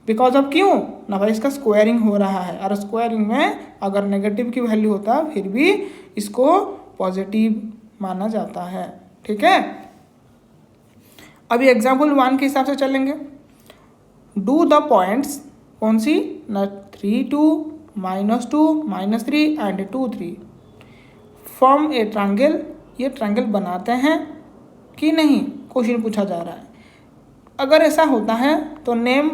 बिकॉज ऑफ क्यों ना भाई, इसका स्क्वायरिंग हो रहा है, और स्क्वायरिंग में अगर नेगेटिव की वैल्यू होता फिर भी इसको पॉजिटिव माना जाता है, ठीक है। अभी एग्जाम्पल 1 के हिसाब से चलेंगे। डू द पॉइंट्स, कौन सी ना 3 2 -2 -3 एंड 2 3 फॉर्म ए ट्रायंगल, ये ट्रायंगल बनाते हैं कि नहीं, क्वेश्चन पूछा जा रहा है। अगर ऐसा होता है तो name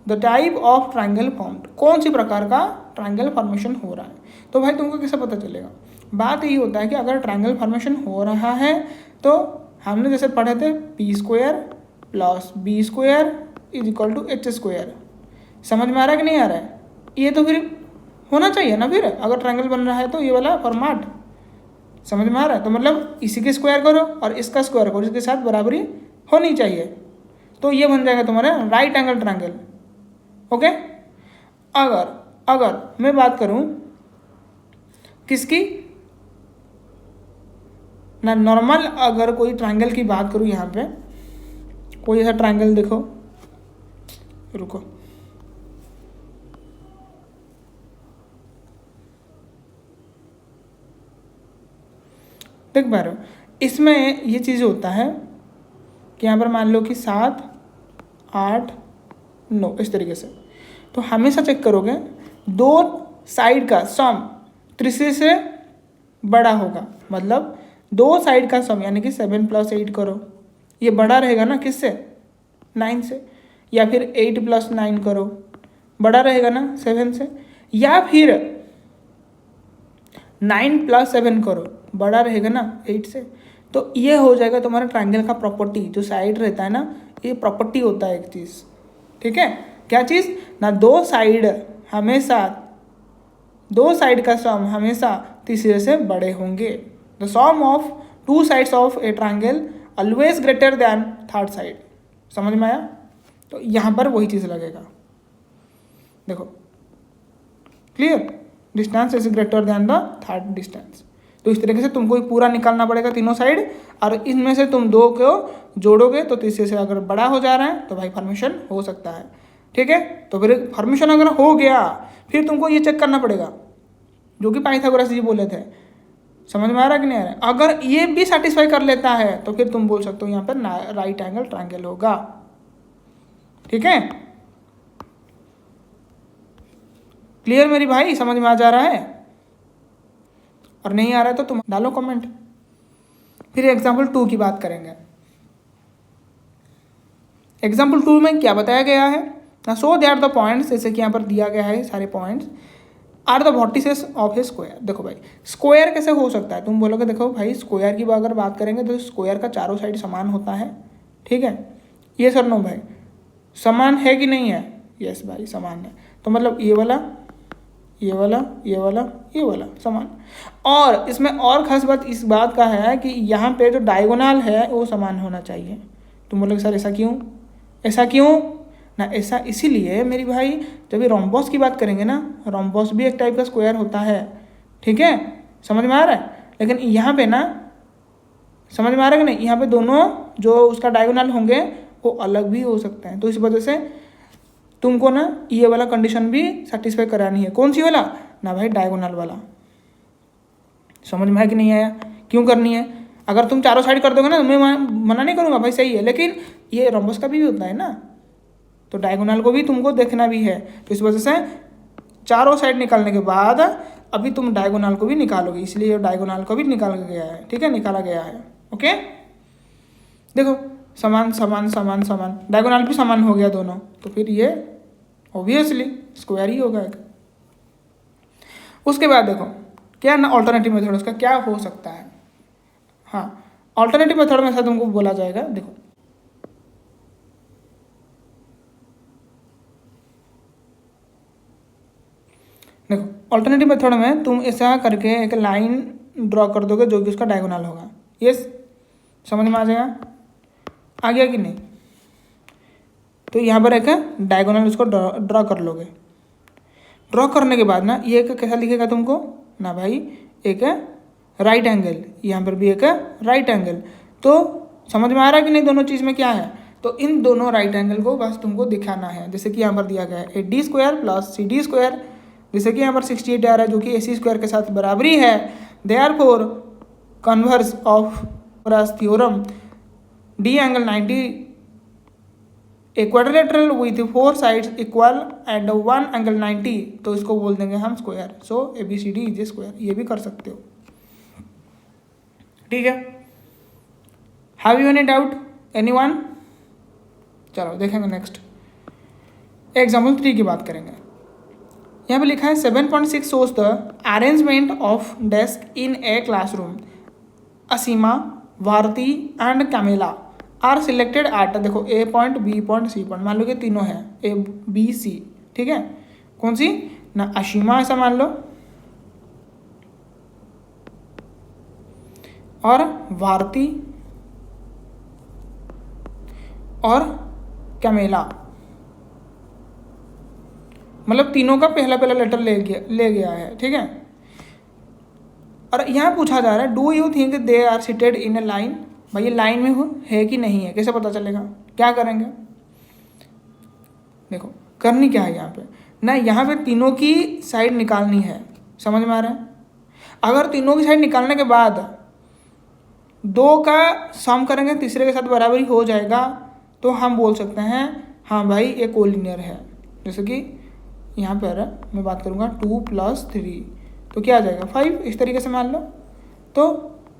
the type of triangle formed, कौन सी प्रकार का ट्रायंगल फॉर्मेशन हो रहा है। तो भाई तुमको कैसे पता चलेगा, बात यही होता है कि अगर ट्रायंगल फॉर्मेशन हो रहा है तो हमने जैसे पढ़े थे p² + b² = h²। समझ में आ रहा है कि नहीं आ रहा है? ये तो फिर होना चाहिए ना, फिर अगर ट्रायंगल बन रहा है तो ये वाला फॉर्मेट समझ में आ रहा है। तो मतलब इसी के स्क्वायर करो और इसका स्क्वायर करो, इसके साथ बराबरी होनी चाहिए, तो ये बन जाएगा तुम्हारा राइट एंगल ट्रायंगल, ओके। अगर मैं बात करूं किसकी ना, नॉर्मल अगर कोई ट्रायंगल की बात करूं, यहाँ पे कोई ऐसा ट्रायंगल देखो, रुको देख पा रहे हो, इसमें ये चीज़ होता है कि यहाँ पर मान लो कि 7 8 9 इस तरीके से, तो हमेशा चेक करोगे दो साइड का सम तीसरे से बड़ा होगा, मतलब दो साइड का सम यानी कि 7 + 8 करो, ये बड़ा रहेगा ना किससे 9 से, या फिर 8 + 9 करो, बड़ा रहेगा ना 7 से, या फिर 9 + 7 करो, बड़ा रहेगा ना 8 से। तो ये हो जाएगा तुम्हारा ट्रायंगल का प्रॉपर्टी, जो साइड रहता है ना, ये प्रॉपर्टी होता है एक चीज़, ठीक है। क्या चीज़ ना, दो साइड का सम हमेशा तीसरे से बड़े होंगे। The sum of 2 sides of a triangle always greater than third side. समझ में आया? तो यहाँ पर वही चीज़ लगेगा, देखो clear, distance is greater than the third distance. तो इस तरीके से तुमको पूरा निकालना पड़ेगा तीनों साइड, और इनमें से तुम दो को जोड़ोगे तो तीसरे से अगर बड़ा हो जा रहा है तो भाई फॉर्मेशन हो सकता है। ठीक है, तो फिर फॉर्मेशन अगर हो गया फिर तुमको ये चेक करना पड़ेगा जो कि पाइथागोरस जी बोले थे। समझ में आ रहा है कि नहीं आ रहा है? अगर ये भी सेटिस्फाई कर लेता है तो फिर तुम बोल सकते हो यहाँ पर राइट एंगल ट्रायंगल होगा। ठीक है, क्लियर मेरी भाई, समझ में आ जा रहा है? और नहीं आ रहा है तो तुम डालो कमेंट। फिर एग्जाम्पल 2 की बात करेंगे। एग्जाम्पल 2 में क्या बताया गया है ना, so they are the points, जैसे कि यहाँ पर दिया गया है सारे points, are the vertices of a square. देखो भाई स्क्वायर कैसे हो सकता है, तुम बोलोगे देखो भाई स्क्वायर की अगर बात करेंगे तो स्क्वायर का चारों साइड समान होता है। ठीक है, ये सर नो भाई समान है कि नहीं है? यस भाई समान है। तो मतलब ये वाला ये वाला ये वाला ये वाला समान। और इसमें और खास बात इस बात का है कि यहाँ पे जो डायगोनल है वो समान होना चाहिए। तुम बोलोगे सर ऐसा क्यों? ऐसा क्यों ना, ऐसा इसीलिए मेरी भाई, जब ये रोम्बस की बात करेंगे ना, रोम्बस भी एक टाइप का स्क्वायर होता है। ठीक है, समझ में आ रहा है? लेकिन यहाँ पे ना, समझ में आ रहा है कि नहीं, यहाँ पे दोनों जो उसका डायगोनल होंगे वो अलग भी हो सकते हैं। तो इस वजह से तुमको ना ये वाला कंडीशन भी सेटिस्फाई करानी है। कौन सी वाला ना भाई? डायगोनल वाला। समझ में है कि नहीं आया? क्यों करनी है? अगर तुम चारों साइड कर दोगे ना, मैं मना नहीं करूँगा भाई, सही है, लेकिन ये रोम्बस का भी होता है ना, तो डायगोनल को भी तुमको देखना भी है। तो इस वजह से चारों साइड निकालने के बाद अभी तुम डायगोनल को भी निकालोगे, इसलिए डायगोनल को भी निकाला गया है। ठीक है, निकाला गया है। ओके, देखो समान समान समान समान, डायगोनल भी समान हो गया दोनों, तो फिर ये ऑब्वियसली स्क्वायर ही होगा। उसके बाद देखो क्या ना ऑल्टरनेटिव मेथड उसका क्या हो सकता है। हाँ, ऑल्टरनेटिव मेथड में ऐसा तुमको बोला जाएगा, देखो देखो ऑल्टरनेटिव मेथड में तुम ऐसा करके एक लाइन ड्रॉ कर दोगे जो कि उसका डायगोनल होगा। यस, समझ में आ जाएगा? आ गया कि नहीं? तो यहाँ पर एक डायगोनल उसको ड्रॉ कर लोगे। ड्रॉ करने के बाद ना ये एक कैसा लिखेगा तुमको ना भाई, एक राइट एंगल, यहाँ पर भी एक राइट एंगल। तो समझ में आ रहा है कि नहीं दोनों चीज़ में क्या है? तो इन दोनों राइट एंगल को बस तुमको दिखाना है, जैसे कि यहाँ पर दिया गया है AD square plus CD square, जैसे कि यहाँ पर 68 आ रहा है जो कि AC स्क्वायर के साथ बराबरी है। Therefore converse of Pythagoras theorem D angle 90 a quadrilateral with 4 sides equal and 1 angle 90, तो इसको बोल देंगे हम square. So ABCD is a square, ये भी कर सकते हो। ठीक है, have you any doubt anyone? चलो देखेंगे नेक्स्ट एग्जाम्पल 3 की बात करेंगे। यहाँ पे लिखा है 7.6 shows the arrangement of desk in a classroom. Aseema, Bharti and Camella are selected at, देखो A point, B point, C point, मान लो कि तीनों हैं A B C। ठीक है, कौन सी ना, असीमा ऐसा मान लो, और भारती और कैमेला, मतलब तीनों का पहला पहला लेटर ले गया है। ठीक है, और यहाँ पूछा जा रहा है do you think they are seated in a line. भाई ये लाइन में है कि नहीं है, कैसे पता चलेगा? क्या करेंगे? देखो करनी क्या है यहाँ पे ना, यहाँ पे तीनों की साइड निकालनी है। समझ में आ रहा है? अगर तीनों की साइड निकालने के बाद दो का सम करेंगे, तीसरे के साथ बराबरी हो जाएगा, तो हम बोल सकते हैं हाँ भाई ये कोलिनियर है। जैसे कि यहाँ पर मैं बात करूँगा 2 + 3, तो क्या आ जाएगा 5, इस तरीके से मान लो। तो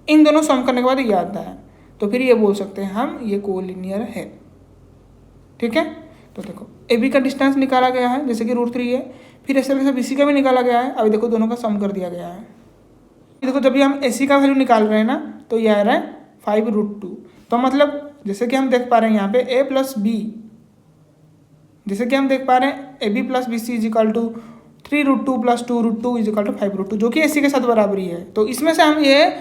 इन दोनों सम करने के बाद ये आता है, तो फिर ये बोल सकते हैं हम ये कोलिनियर है। ठीक है, तो देखो AB का डिस्टेंस निकाला गया है जैसे कि √3 है, फिर ऐसे वैसे BC का भी निकाला गया है। अभी देखो दोनों का सम कर दिया गया है। देखो जब भी हम AC का वैल्यू निकाल रहे हैं ना, तो ये आ रहा है 5√2। तो मतलब जैसे कि हम देख पा रहे हैं यहाँ पे A + B, जैसे कि हम देख पा रहे हैं AB + BC = 3√2 + 2√2 = 5√2, जो कि AC के साथ बराबरी है। तो इसमें से हम ये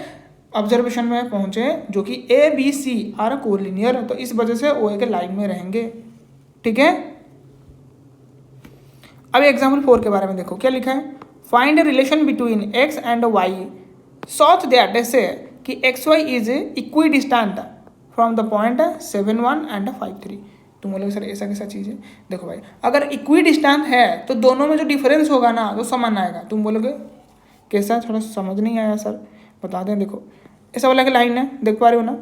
ऑब्जर्वेशन में पहुंचे जो कि ABC आर कोलिनियर, तो इस वजह से वो एक लाइन में रहेंगे। ठीक है, अब एग्जाम्पल 4 के बारे में देखो क्या लिखा है। Find relation between X and Y such that ऐसे कि x y is equidistant from the point 7, 1 and 5, 3। तुम बोलोगे सर ऐसा कैसा चीज़ है? देखो भाई, अगर इक्वी डिस्टेंट है तो दोनों में जो डिफरेंस होगा ना वो समान आएगा। तुम बोलोगे कैसा, थोड़ा समझ नहीं आया सर, बता दें। देखो ऐसा वाला की लाइन है, देख पा रहे हो ना,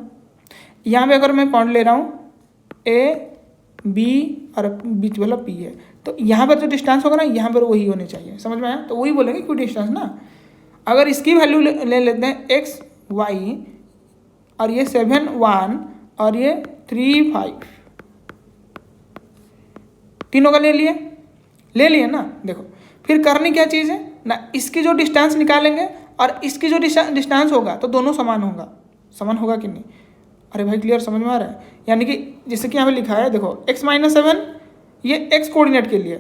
यहाँ पे अगर मैं पॉइंट ले रहा हूँ ए बी और बीच वाला पी है, तो यहाँ पर जो डिस्टेंस होगा ना यहाँ पर वही होने चाहिए। समझ में आया? तो वही बोलेंगे इक्वी डिस्टेंस ना। अगर इसकी वैल्यू ले लेते हैं एक्स वाई, और ये 7, 1 और ये 3, 5, तीनों का ले लिए ना। देखो फिर करनी क्या चीज़ है ना, इसकी जो डिस्टेंस निकालेंगे और इसकी जो डिस्टेंस होगा तो दोनों समान होगा कि नहीं? अरे भाई क्लियर, समझ में आ रहा है? यानी कि जैसे कि यहाँ पे लिखा है, देखो x-7 ये x कोऑर्डिनेट के लिए,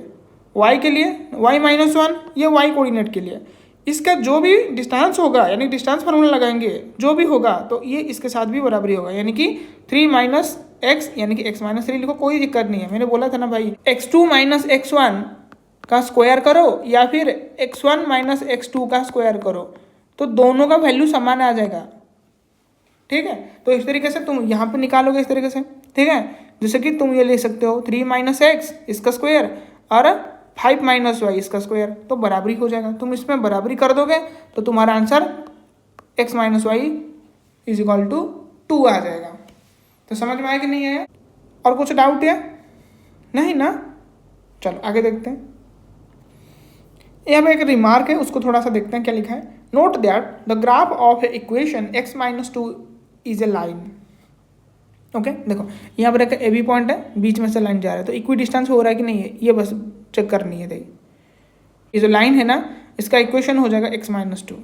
y के लिए y-1 ये y कोऑर्डिनेट के लिए। इसका जो भी डिस्टेंस होगा, यानी डिस्टेंस फार्मूला लगाएंगे, जो भी होगा तो ये इसके साथ भी बराबरी होगा, यानी कि 3 - x, यानी कि x-3 लिखो, कोई दिक्कत नहीं है। मैंने बोला था ना भाई, x2 - x1 का स्क्वायर करो या फिर x1 - x2 का स्क्वायर करो, तो दोनों का वैल्यू समान आ जाएगा। ठीक है, तो इस तरीके से तुम यहाँ पे निकालोगे इस तरीके से। ठीक है, जैसे कि तुम ये ले सकते हो 3 - x इसका स्क्वायर और 5 - y इसका स्क्वायर, तो बराबरी हो जाएगा। तुम इसमें बराबरी कर दोगे तो तुम्हारा आंसर x - y = 2 आ जाएगा। तो समझ में आया कि नहीं आया? और कुछ डाउट है? नहीं ना? चलो आगे देखते हैं। यहाँ पे एक रिमार्क है, उसको थोड़ा सा देखते हैं क्या लिखा है। Note that the graph of equation x - 2 is a line. Okay, देखो यहाँ पर एक ए बी पॉइंट है, बीच में से लाइन जा रहा है, तो इक्वी डिस्टेंस हो रहा है कि नहीं है ये बस चेक करनी है। देखिए ये जो लाइन है ना, इसका इक्वेशन हो जाएगा x - 2।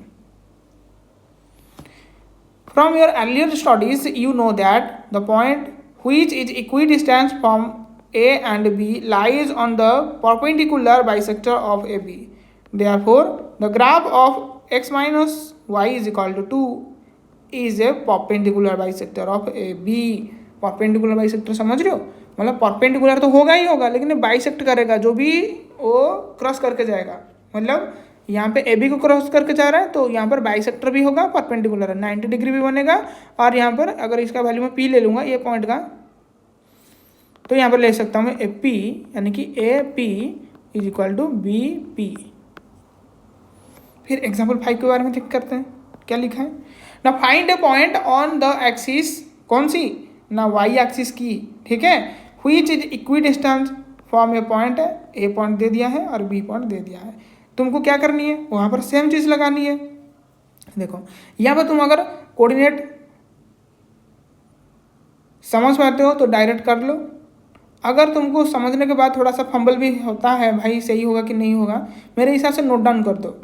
From your earlier studies you know that the point which is equidistance from A and B lies on the perpendicular bisector of AB. Therefore, the graph of x minus y is equal to 2 is a perpendicular bisector of AB. perpendicular bisector समझ रहे हो? मतलब perpendicular तो होगा ही होगा, लेकिन bisect करेगा, जो भी वो क्रॉस करके जाएगा। मतलब यहाँ पे AB को क्रॉस करके जा रहा है तो यहाँ पर बाइसेक्टर भी होगा, परपेंडिकुलर 90 डिग्री भी बनेगा। और यहाँ पर अगर इसका वैल्यू मैं P ले लूँगा ये पॉइंट का, तो यहाँ पर ले सकता हूँ ए पी, यानी कि A P is equal to B P. फिर एग्जाम्पल 5 के बारे में चेक करते हैं क्या लिखा है ना। Find a point on the axis, कौन सी ना, वाई एक्सिस की। ठीक है, which is equidistance from a point, a point दे दिया है और बी पॉइंट दे दिया है। तुमको क्या करनी है, वहाँ पर सेम चीज़ लगानी है। देखो यहाँ पर तुम अगर कोऑर्डिनेट समझ पाते हो तो डायरेक्ट कर लो। अगर तुमको समझने के बाद थोड़ा सा फंबल भी होता है भाई सही होगा कि नहीं होगा, मेरे हिसाब से नोट डाउन कर दो।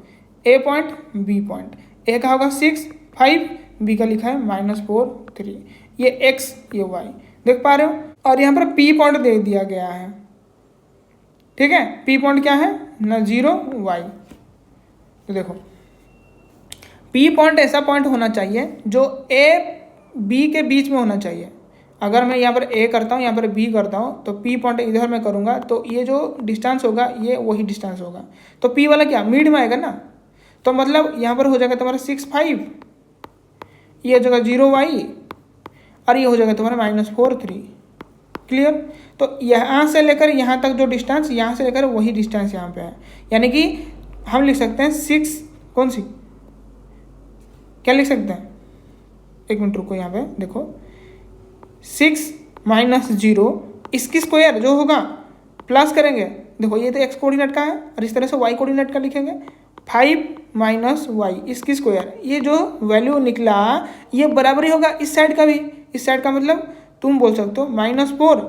ए पॉइंट बी पॉइंट, ए का होगा 6, 5, बी का लिखा है -4, 3, ये x ये y, देख पा रहे हो। और यहाँ पर पी पॉइंट दे दिया गया है। ठीक है, पी पॉइंट क्या है ना, 0 y। तो देखो पी पॉइंट ऐसा पॉइंट होना चाहिए जो ए बी के बीच में होना चाहिए। अगर मैं यहाँ पर ए करता हूँ, यहाँ पर बी करता हूँ, तो पी पॉइंट इधर मैं करूँगा तो ये जो डिस्टेंस होगा ये वही डिस्टेंस होगा। तो पी वाला क्या मिड में आएगा ना, तो मतलब यहाँ पर हो जाएगा तुम्हारा 6, 5, ये हो जाएगा 0 y और ये हो जाएगा तुम्हारा -4, 3। क्लियर? तो यहाँ से लेकर यहाँ तक जो डिस्टेंस, यहाँ से लेकर वही डिस्टेंस यहाँ पे है। यानी कि हम लिख सकते हैं 6, कौन सी क्या लिख सकते हैं, एक मिनट रुको, यहाँ पे देखो 6 - 0 इसकी स्क्वायर जो होगा प्लस करेंगे। देखो ये तो x कोऑर्डिनेट का है और इस तरह से y कोऑर्डिनेट का लिखेंगे। 5 - y इसकी स्क्वायर, ये जो वैल्यू निकला ये बराबरी होगा इस साइड का भी। इस साइड का मतलब तुम बोल सकते हो -4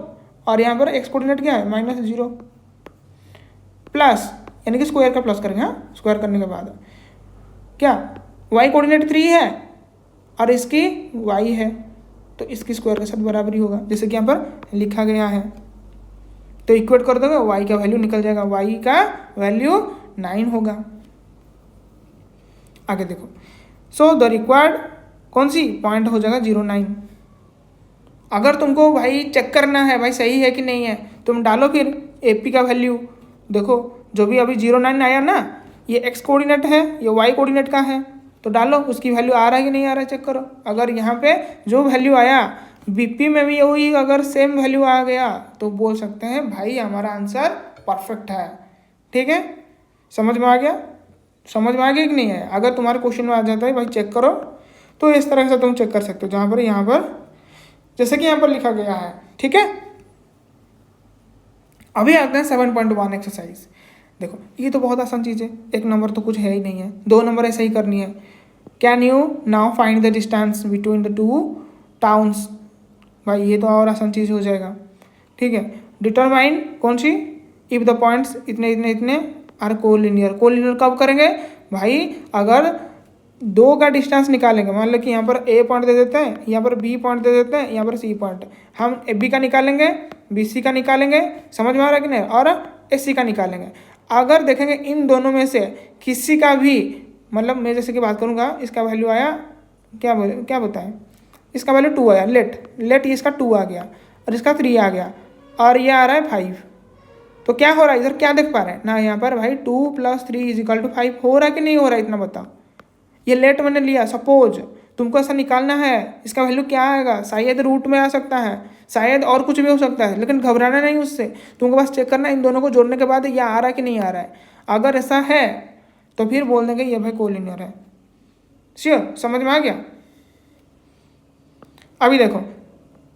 और यहाँ पर x कोऑर्डिनेट क्या है -0 प्लस, यानी कि स्क्वायर का प्लस करेंगे। हाँ, स्क्वायर करने के बाद क्या y कोऑर्डिनेट 3 है और इसकी y है, तो इसकी स्क्वायर के साथ बराबरी होगा जैसे कि यहाँ पर लिखा गया है। तो इक्वेट कर दोगे, y का वैल्यू निकल जाएगा, y का वैल्यू 9 होगा। आगे देखो, सो द रिक्वायर्ड कौन सी पॉइंट हो जाएगा 0, 9। अगर तुमको भाई चेक करना है भाई सही है कि नहीं है, तुम डालो फिर AP का वैल्यू। देखो जो भी अभी 0, 9 आया ना, ये x कोऑर्डिनेट है, ये y कोऑर्डिनेट का है। तो डालो, उसकी वैल्यू आ रहा है कि नहीं आ रहा है चेक करो। अगर यहाँ पे जो वैल्यू आया बीपी में भी वही अगर सेम वैल्यू आ गया तो बोल सकते हैं भाई हमारा आंसर परफेक्ट है। ठीक है, समझ में आ गया? समझ में आ गया कि नहीं है? अगर तुम्हारे क्वेश्चन में आ जाता है भाई चेक करो, तो इस तरह से तुम चेक कर सकते हो, जहाँ पर यहाँ पर जैसे कि यहाँ पर लिखा गया है। ठीक है, अभी आते हैं 7.1 एक्सरसाइज। देखो ये तो बहुत आसान चीज़ है, एक नंबर तो कुछ है ही नहीं है, 2 नंबर ऐसे ही करनी है। Can you now find the distance between the 2 towns. भाई ये तो और आसान चीज़ हो जाएगा। ठीक है, डिटरमाइन कौन सी, इफ द पॉइंट्स इतने इतने इतने आर कोलिनियर। कोलिनियर कब करेंगे भाई? अगर 2 का डिस्टेंस निकालेंगे, मान लो कि यहाँ पर ए पॉइंट दे देते हैं, यहाँ पर बी पॉइंट दे देते हैं, यहाँ पर सी पॉइंट, हम ए बी का निकालेंगे, बी सी का निकालेंगे, समझ में आ रहा है कि नहीं, और ए सी का निकालेंगे। अगर देखेंगे इन दोनों में से किसी का भी, मतलब मैं जैसे कि बात करूँगा, इसका वैल्यू आया क्या बताएं, इसका वैल्यू 2 आया, लेट इसका 2 आ गया और इसका 3 आ गया और ये आ रहा है 5, तो क्या हो रहा है इधर, क्या देख पा रहे हैं ना यहाँ पर भाई 2 + 3 = 5 हो रहा है कि नहीं हो रहा है, इतना बताओ। ये लेट मैंने लिया, सपोज तुमको ऐसा निकालना है, इसका वैल्यू क्या आएगा, शायद रूट में आ सकता है, शायद और कुछ भी हो सकता है, लेकिन घबराना नहीं उससे, तुमको बस चेक करना इन दोनों को जोड़ने के बाद ये आ रहा है कि नहीं आ रहा है। अगर ऐसा है तो फिर बोल देंगे ये भाई कोलिनियर है। श्योर, समझ में आ गया? अभी देखो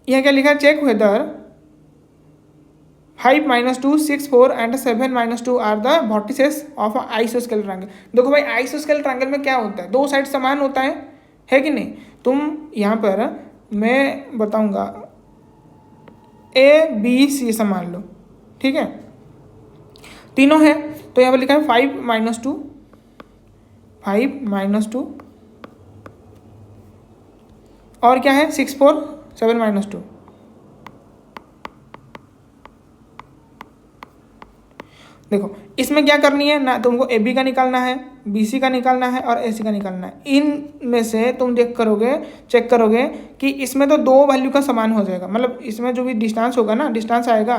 यहाँ क्या लिखा है, check whether 5 - 2 6 4 and 7 - 2 are the vertices of आइसोस्केल ट्रायंगल। देखो भाई आइसोस्केल ट्रायंगल में क्या होता है, 2 साइड समान होता है कि नहीं। तुम यहाँ पर मैं बताऊंगा ए बी सी समान लो, ठीक है, तीनों है, तो यहाँ पर लिखा है 5 - 2 5 - 2 और क्या है 6 4 7 - 2। देखो इसमें क्या करनी है ना, तुमको ए बी का निकालना है, बी सी का निकालना है और ए सी का निकालना है। इन में से तुम चेक करोगे कि इसमें तो 2 वैल्यू का समान हो जाएगा, मतलब इसमें जो भी डिस्टेंस होगा ना, डिस्टेंस आएगा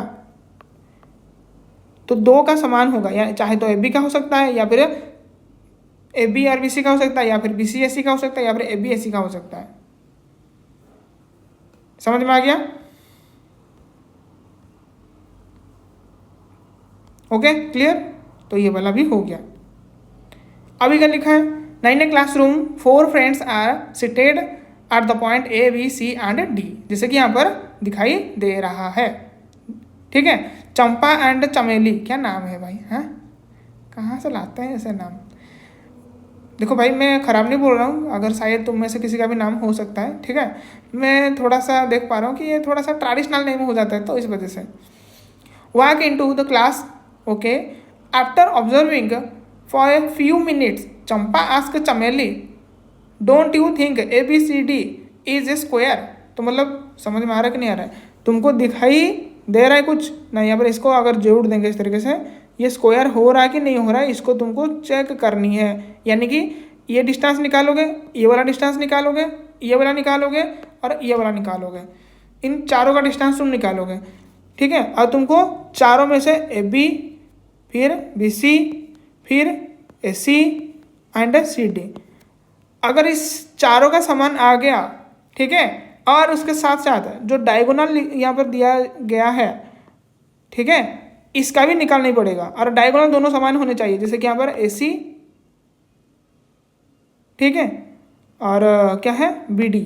तो 2 का समान होगा, या चाहे तो ए बी का हो सकता है, या फिर A B or B C का हो सकता है, या फिर बी सी ए सी का हो सकता है, या फिर ए बी ए सी का हो सकता है। समझ में आ गया? ओके क्लियर, तो ये वाला भी हो गया। अभी क्या लिखा है, 9 classroom 4 friends are seated at the point A B C and D, जैसे कि यहाँ पर दिखाई दे रहा है। ठीक है, चंपा एंड चमेली, क्या नाम है भाई, हैं कहाँ से लाते हैं ऐसे नाम। देखो भाई मैं ख़राब नहीं बोल रहा हूँ, अगर शायद तुम में से किसी का भी नाम हो सकता है, ठीक है, मैं थोड़ा सा देख पा रहा हूँ कि ये थोड़ा सा ट्रेडिशनल नेम हो जाता है, तो इस वजह से। Walk in to the class, okay, after observing for a few minutes Champa ask Chameli don't you think A B C D is a square. तो मतलब समझ में आ रहा है कि नहीं आ रहा है, तुमको दिखाई दे रहा है कुछ ना, यहाँ पर इसको अगर जोड़ देंगे इस तरीके से, ये स्क्वायर हो रहा है कि नहीं हो रहा है, इसको तुमको चेक करनी है। यानी कि ये डिस्टेंस निकालोगे, ये वाला डिस्टेंस निकालोगे, ये वाला निकालोगे और ये वाला निकालोगे, इन चारों का डिस्टेंस तुम निकालोगे। ठीक है, और तुमको चारों में से ए बी, फिर बी सी, फिर ए सी एंड सी डी, अगर इस चारों का समान आ गया, ठीक है, और उसके साथ साथ जो डायगोनल यहाँ पर दिया गया है, ठीक है, इसका भी निकालना ही पड़ेगा, और डायगोनल दोनों समान होने चाहिए, जैसे कि यहाँ पर ए सी, ठीक है, और क्या है बी डी,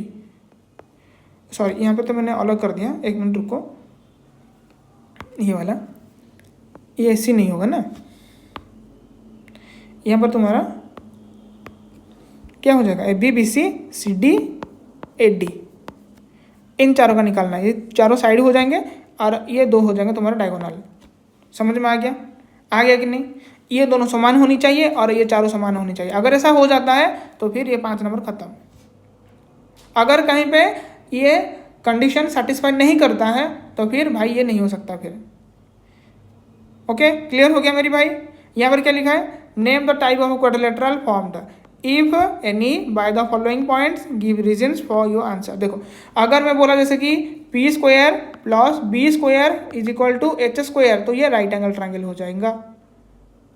सॉरी यहाँ पर तो मैंने अलग कर दिया, 1 मिनट रुको, ये वाला ये ए सी नहीं होगा ना, यहाँ पर तुम्हारा क्या हो जाएगा, A B B C C D A D, इन चारों का निकालना है, ये चारों साइड हो जाएंगे और ये 2 हो जाएंगे तुम्हारा डायगोनल। समझ में आ गया कि नहीं? ये दोनों समान होनी चाहिए और ये चारों समान होनी चाहिए। अगर ऐसा हो जाता है तो फिर ये 5 नंबर खत्म। अगर कहीं पे ये कंडीशन सेटिस्फाई नहीं करता है तो फिर भाई ये नहीं हो सकता फिर। ओके क्लियर हो गया मेरी भाई? यहाँ पर क्या लिखा है, name the type of quadrilateral formed if any by the following points give reasons for your answer. देखो अगर मैं बोला जैसे कि P square plus B square is equal to H square, तो ये राइट एंगल ट्रायंगल हो जाएगा।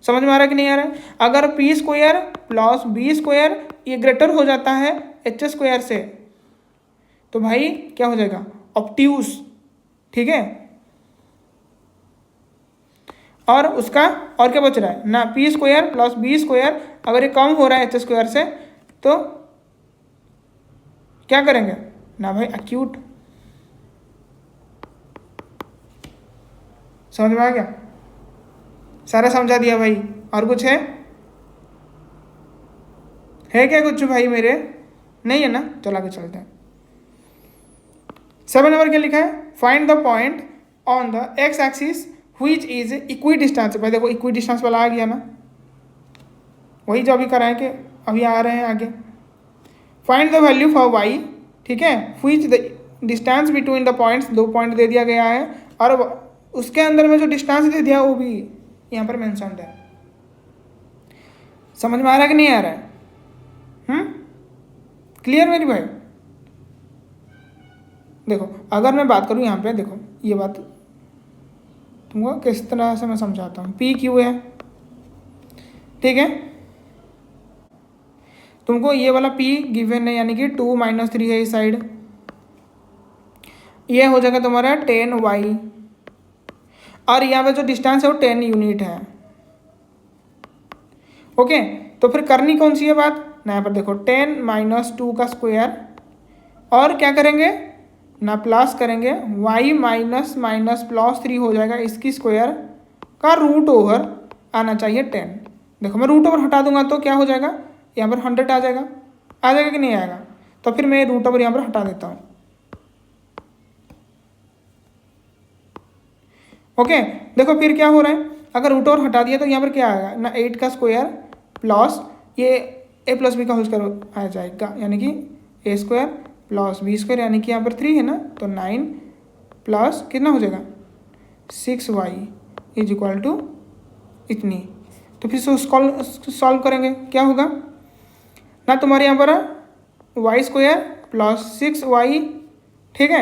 समझ में आ रहा है कि नहीं आ रहा है? अगर P square plus B square ये ग्रेटर हो जाता है एच स्क्वायर से, तो भाई क्या हो जाएगा? ऑब्ट्यूज। ठीक है, और उसका और क्या बच रहा है ना, P square plus B square अगर ये कम हो रहा है एच स्क्वायर से तो क्या करेंगे ना भाई? एक्यूट। समझ में आ गया? सारा समझा दिया भाई। और कुछ है क्या कुछ भाई मेरे? नहीं है ना? चलो आगे चलते हैं। 7 नंबर क्या लिखा है? Find the point on the x axis which is equi distance. भाई देखो इक्वी डिस्टेंस वाला आ गया ना, वही जो अभी कराए कि अभी आ रहे हैं आगे। Find the value for y, ठीक है, which the distance between the points, 2 point दे दिया गया है और उसके अंदर में जो डिस्टेंस दे दिया वो भी यहाँ पर मेंशन्ड है। समझ में आ रहा है कि नहीं आ रहा है? क्लियर मेरी भाई? देखो अगर मैं बात करूँ यहाँ पे, देखो ये बात तुमको किस तरह से मैं समझाता हूँ। पी क्यू है, ठीक है, तुमको ये वाला P गिवन है यानी कि 2 - 3 है इस साइड, ये हो जाएगा तुम्हारा 10y और यहाँ पे जो डिस्टेंस है वो 10 यूनिट है। ओके, तो फिर करनी कौन सी है बात ना, यहाँ पर देखो 10 - 2 का स्क्वायर और क्या करेंगे ना, प्लस करेंगे y माइनस प्लस 3 हो जाएगा इसकी स्क्वायर का रूट ओवर आना चाहिए 10। देखो मैं रूट ओवर हटा दूंगा तो क्या हो जाएगा, यहाँ पर 100 आ जाएगा कि नहीं आएगा? तो फिर मैं रूट ओवर यहाँ पर हटा देता हूँ। ओके, देखो फिर क्या हो रहा है, अगर रूट ओवर हटा दिया तो यहाँ पर क्या आएगा ना, 8 का स्क्वायर प्लस ये a प्लस बी का होल स्क्वायर आ जाएगा यानी कि a square plus B square यानी कि यहाँ पर 3 है ना, तो 9 प्लस कितना हो जाएगा 6y इज इक्वल टू इतनी। तो फिर सॉल्व करेंगे क्या होगा ना, तुम्हारे यहाँ पर वाई स्क्वायर प्लस 6y, ठीक है,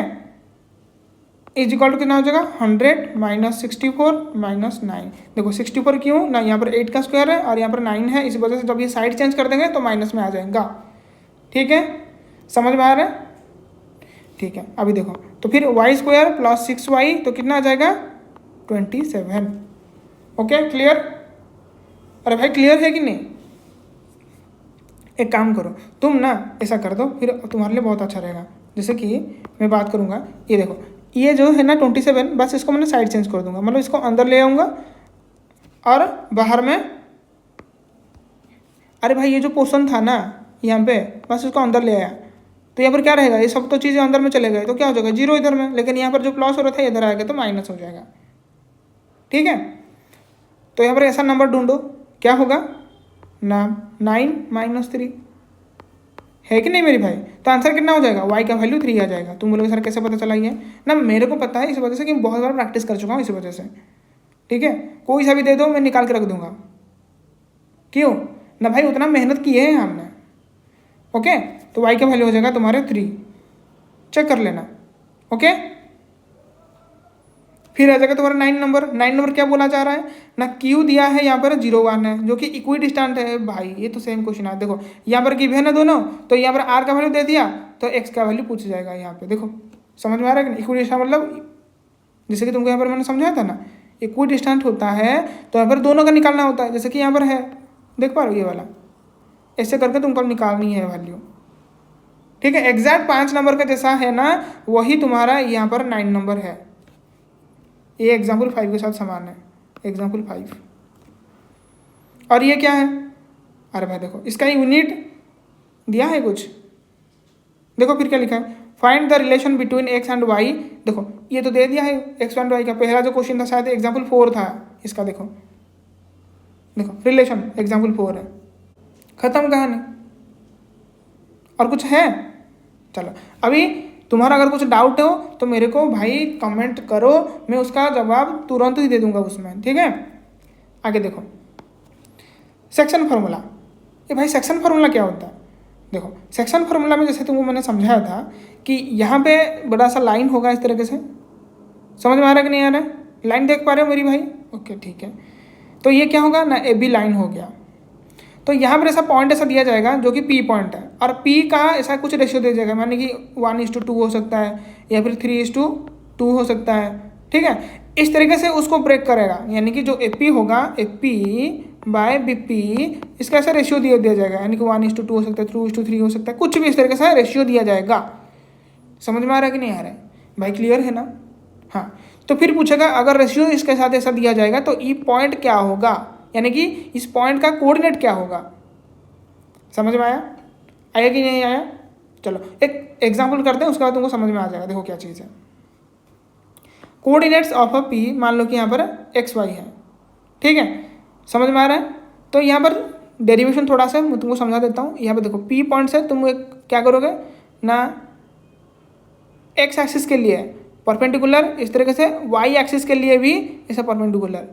इज इक्वल टू कितना हो जाएगा 100 माइनस 64 माइनस 9। देखो 64 क्यों ना, यहाँ पर 8 का स्क्वायर है और यहाँ पर 9 है, इसी वजह से जब ये साइड चेंज कर देंगे तो माइनस में आ जाएगा। ठीक है, समझ में आ रहा है? ठीक है, अभी देखो तो फिर वाई स्क्वायर प्लस 6y तो कितना आ जाएगा 27। Okay clear? अरे भाई क्लियर है कि नहीं? एक काम करो तुम ना, ऐसा कर दो फिर तुम्हारे लिए बहुत अच्छा रहेगा। जैसे कि मैं बात करूँगा, ये देखो ये जो है ना 27, बस इसको मैंने साइड चेंज कर दूंगा, मतलब इसको अंदर ले आऊँगा और बाहर में, अरे भाई ये जो पोर्शन था ना यहाँ पे, बस इसको अंदर ले आया तो यहाँ पर क्या रहेगा, ये सब तो चीज़ें अंदर में चले गए तो क्या हो जाएगा 0 इधर में, लेकिन यहाँ पर जो प्लस हो रहा था इधर आएगा तो माइनस हो जाएगा। ठीक है, तो यहाँ पर ऐसा नंबर ढूंढो क्या होगा ना 9 - 3 है कि नहीं मेरी भाई? तो आंसर कितना हो जाएगा, y का वैल्यू 3 आ जाएगा। तुम बोलोगे सर कैसे पता चला ये ना, मेरे को पता है इस वजह से कि बहुत बार प्रैक्टिस कर चुका हूँ इस वजह से। ठीक है, कोई सा भी दे दो मैं निकाल के रख दूंगा, क्यों ना भाई उतना मेहनत की है हमने। ओके, तो y का वैल्यू हो जाएगा तुम्हारे 3, चेक कर लेना। ओके, फिर आ जाएगा तुम्हारा 9 नंबर। 9 नंबर क्या बोला जा रहा है ना, Q दिया है यहाँ पर 0 1 है जो कि इक्वी डिस्टेंट है। भाई ये तो सेम क्वेश्चन है, देखो यहाँ पर गिवन है दोनों, तो यहाँ पर R का वैल्यू दे दिया तो X का वैल्यू पूछ जाएगा यहाँ पे। देखो समझ में आ रहा है कि इक्वी डिस्टेंट मतलब जैसे कि तुमको यहाँ पर मैंने समझाया था ना, इक्वी डिस्टेंट होता है तो यहाँ पर दोनों का निकालना होता है। जैसे कि यहाँ पर है, देख पा रहे हो ये वाला, ऐसे करके तुमको निकालनी है वैल्यू। ठीक है, एग्जैक्ट 5 नंबर का जैसा है ना वही तुम्हारा यहाँ पर 9 नंबर है। ये एग्जाम्पल 5 के साथ समान है, एग्जाम्पल 5। और ये क्या है, अरे भाई देखो इसका यूनिट दिया है कुछ, देखो फिर क्या लिखा है, find the relation between x and y। देखो ये तो दे दिया है x एंड y का, पहला जो क्वेश्चन था शायद एग्जाम्पल 4 था इसका। देखो देखो रिलेशन एग्जाम्पल 4 है, खत्म कहानी। और कुछ है? चलो अभी तुम्हारा अगर कुछ डाउट हो तो मेरे को भाई कमेंट करो, मैं उसका जवाब तुरंत ही दे दूंगा उसमें। ठीक है, आगे देखो सेक्शन फार्मूला। ये भाई सेक्शन फार्मूला क्या होता है? देखो सेक्शन फार्मूला में जैसे तुमको मैंने समझाया था कि यहाँ पे बड़ा सा लाइन होगा इस तरीके से, समझ में आ रहा है कि नहीं आ रहा है? लाइन देख पा रहे हो मेरी भाई? ओके ठीक है, तो ये क्या होगा ना, ए बी लाइन हो गया। तो यहाँ पर ऐसा पॉइंट ऐसा दिया जाएगा जो कि पी पॉइंट है, और पी का ऐसा कुछ रेशियो दिया जाएगा, माने कि 1:2 हो सकता है या फिर 3:2 हो सकता है, ठीक है। इस तरीके से उसको ब्रेक करेगा, यानी कि जो ए पी होगा, A P by B P, इसका ऐसा रेशियो दिया जाएगा, यानी कि 1:2 हो सकता है, 2:3 हो सकता है, कुछ भी इस तरीके से रेशियो दिया जाएगा। समझ में आ रहा है कि नहीं आ रहा है भाई, क्लियर है ना। हाँ, तो फिर पूछेगा अगर रेशियो इसके साथ ऐसा दिया जाएगा तो ई पॉइंट क्या होगा, यानी कि इस पॉइंट का कोऑर्डिनेट क्या होगा। समझ में आया, आया कि नहीं आया। चलो एक एग्जांपल करते हैं, उसके बाद तुमको समझ में आ जाएगा। देखो क्या चीज़ है, कोऑर्डिनेट्स ऑफ अ पी, मान लो कि यहाँ पर एक्स वाई है, ठीक है, समझ में आ रहा है। तो यहाँ पर डेरिवेशन थोड़ा सा मैं तुमको समझा देता हूँ। यहाँ पर देखो पी पॉइंट से तुम एक क्या करोगे ना, एक्स एक्सिस के लिए परपेंडिकुलर, इस तरीके से वाई एक्सिस के लिए भी ऐसा परपेंडिकुलर,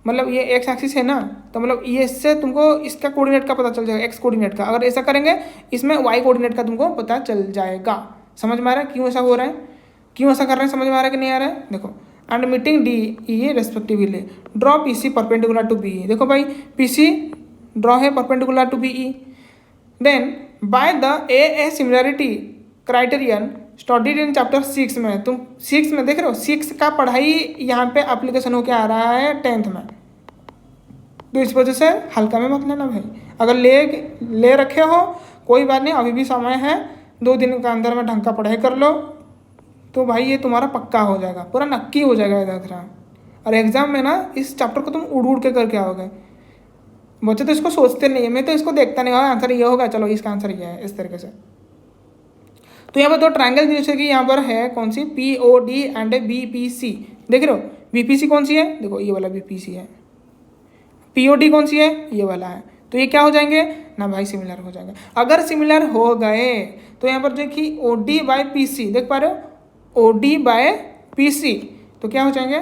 मतलब ये एक्स एक्सिस है ना, तो मतलब ये इससे तुमको इसका कोऑर्डिनेट का पता चल जाएगा, एक्स कोऑर्डिनेट का। अगर ऐसा करेंगे इसमें वाई कोऑर्डिनेट का तुमको पता चल जाएगा। समझ में आ रहा है क्यों ऐसा हो रहा है, क्यों ऐसा कर रहे हैं, समझ में आ रहा है कि नहीं आ रहा है। देखो, and meeting D E respectively, draw P C perpendicular to B E. देखो भाई पी सी ड्रॉ है perpendicular to B E. Then by the a similarity criterion studied in chapter 6 में, तुम 6 में देख रहे हो, 6 का पढ़ाई यहाँ पे एप्लीकेशन होके आ रहा है 10th में, तो इस वजह से हल्का में मत लेना भाई। अगर ले रखे हो कोई बात नहीं, अभी भी समय है, 2 दिन के अंदर में ढंग का पढ़ाई कर लो तो भाई ये तुम्हारा पक्का हो जाएगा, पूरा नक्की हो जाएगा इधर। और एग्जाम में ना इस चैप्टर को तुम उड़ के करके आओगे। बच्चे तो इसको सोचते नहीं है, मैं तो इसको देखता नहीं, आंसर ये होगा, चलो इसका आंसर ये है, इस तरीके से। तो यहाँ पर 2 ट्रायंगल जैसे कि यहाँ पर है कौन सी, P O D and B P C, देख रहे हो बी पी सी कौन सी है, देखो ये वाला बी पी सी है, पी ओ डी कौन सी है, ये वाला है। तो ये क्या हो जाएंगे ना भाई, सिमिलर हो जाएंगे। अगर सिमिलर हो गए तो यहाँ पर जो कि O D by P C, देख पा रहे हो, O D by P C, तो क्या हो जाएंगे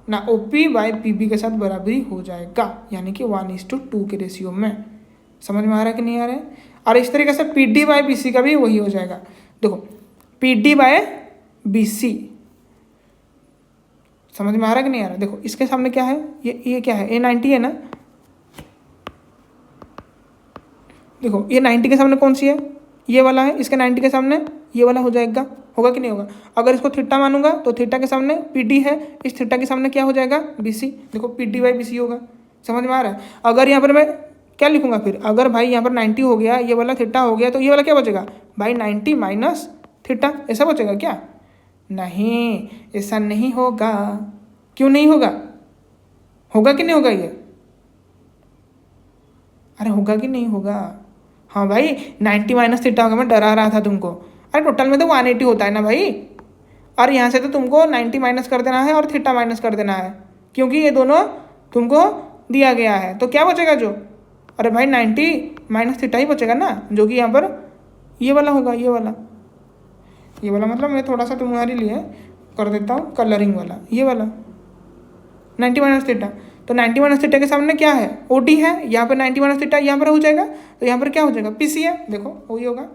ना, O P by P B के साथ बराबरी हो जाएगा, यानी कि 1:2 के रेशियो में। समझ में आ रहा है कि नहीं आ रहा है। और इस तरीके से P D by B C का भी वही हो जाएगा। देखो P D by B C, समझ में आ रहा है कि नहीं आ रहा। देखो इसके सामने क्या है, ये क्या है, ए 90 है ना, देखो ये 90 के सामने कौन सी है, ये वाला है, इसके 90 के सामने ये वाला हो जाएगा, होगा कि नहीं होगा। अगर इसको थीटा मानूंगा तो थीटा के सामने पी डी है, इस थीटा के सामने क्या हो जाएगा, बी सी। देखो P D by B C होगा। समझ में आ रहा है। अगर यहाँ पर मैं क्या लिखूंगा फिर, अगर भाई यहाँ पर 90 हो गया, ये वाला थीटा हो गया, तो ये वाला क्या बचेगा भाई, 90 माइनस थीटा, ऐसा बचेगा क्या, नहीं, ऐसा नहीं होगा। क्यों नहीं होगा, होगा कि नहीं होगा ये, अरे होगा कि नहीं होगा। हाँ भाई 90 माइनस थीटा होगा, मैं डरा रहा था तुमको। अरे टोटल में तो 180 होता है ना भाई, और यहाँ से तो तुमको 90 माइनस कर देना है और थीटा माइनस कर देना है, क्योंकि ये दोनों तुमको दिया गया है। तो क्या बचेगा जो, अरे भाई 90 माइनस थीटा ही बचेगा ना, जो कि यहाँ पर ये वाला होगा, ये वाला मतलब मैं थोड़ा सा तुम्हारे लिए कर देता हूँ कलरिंग वाला, ये वाला 90 माइनस थीटा। तो 90 माइनस थीटा के सामने क्या है, ओ डी है, यहाँ पर 90 माइनस थीटा यहाँ पर हो जाएगा, तो यहाँ पर क्या हो जाएगा, पी सी है। देखो वही होगा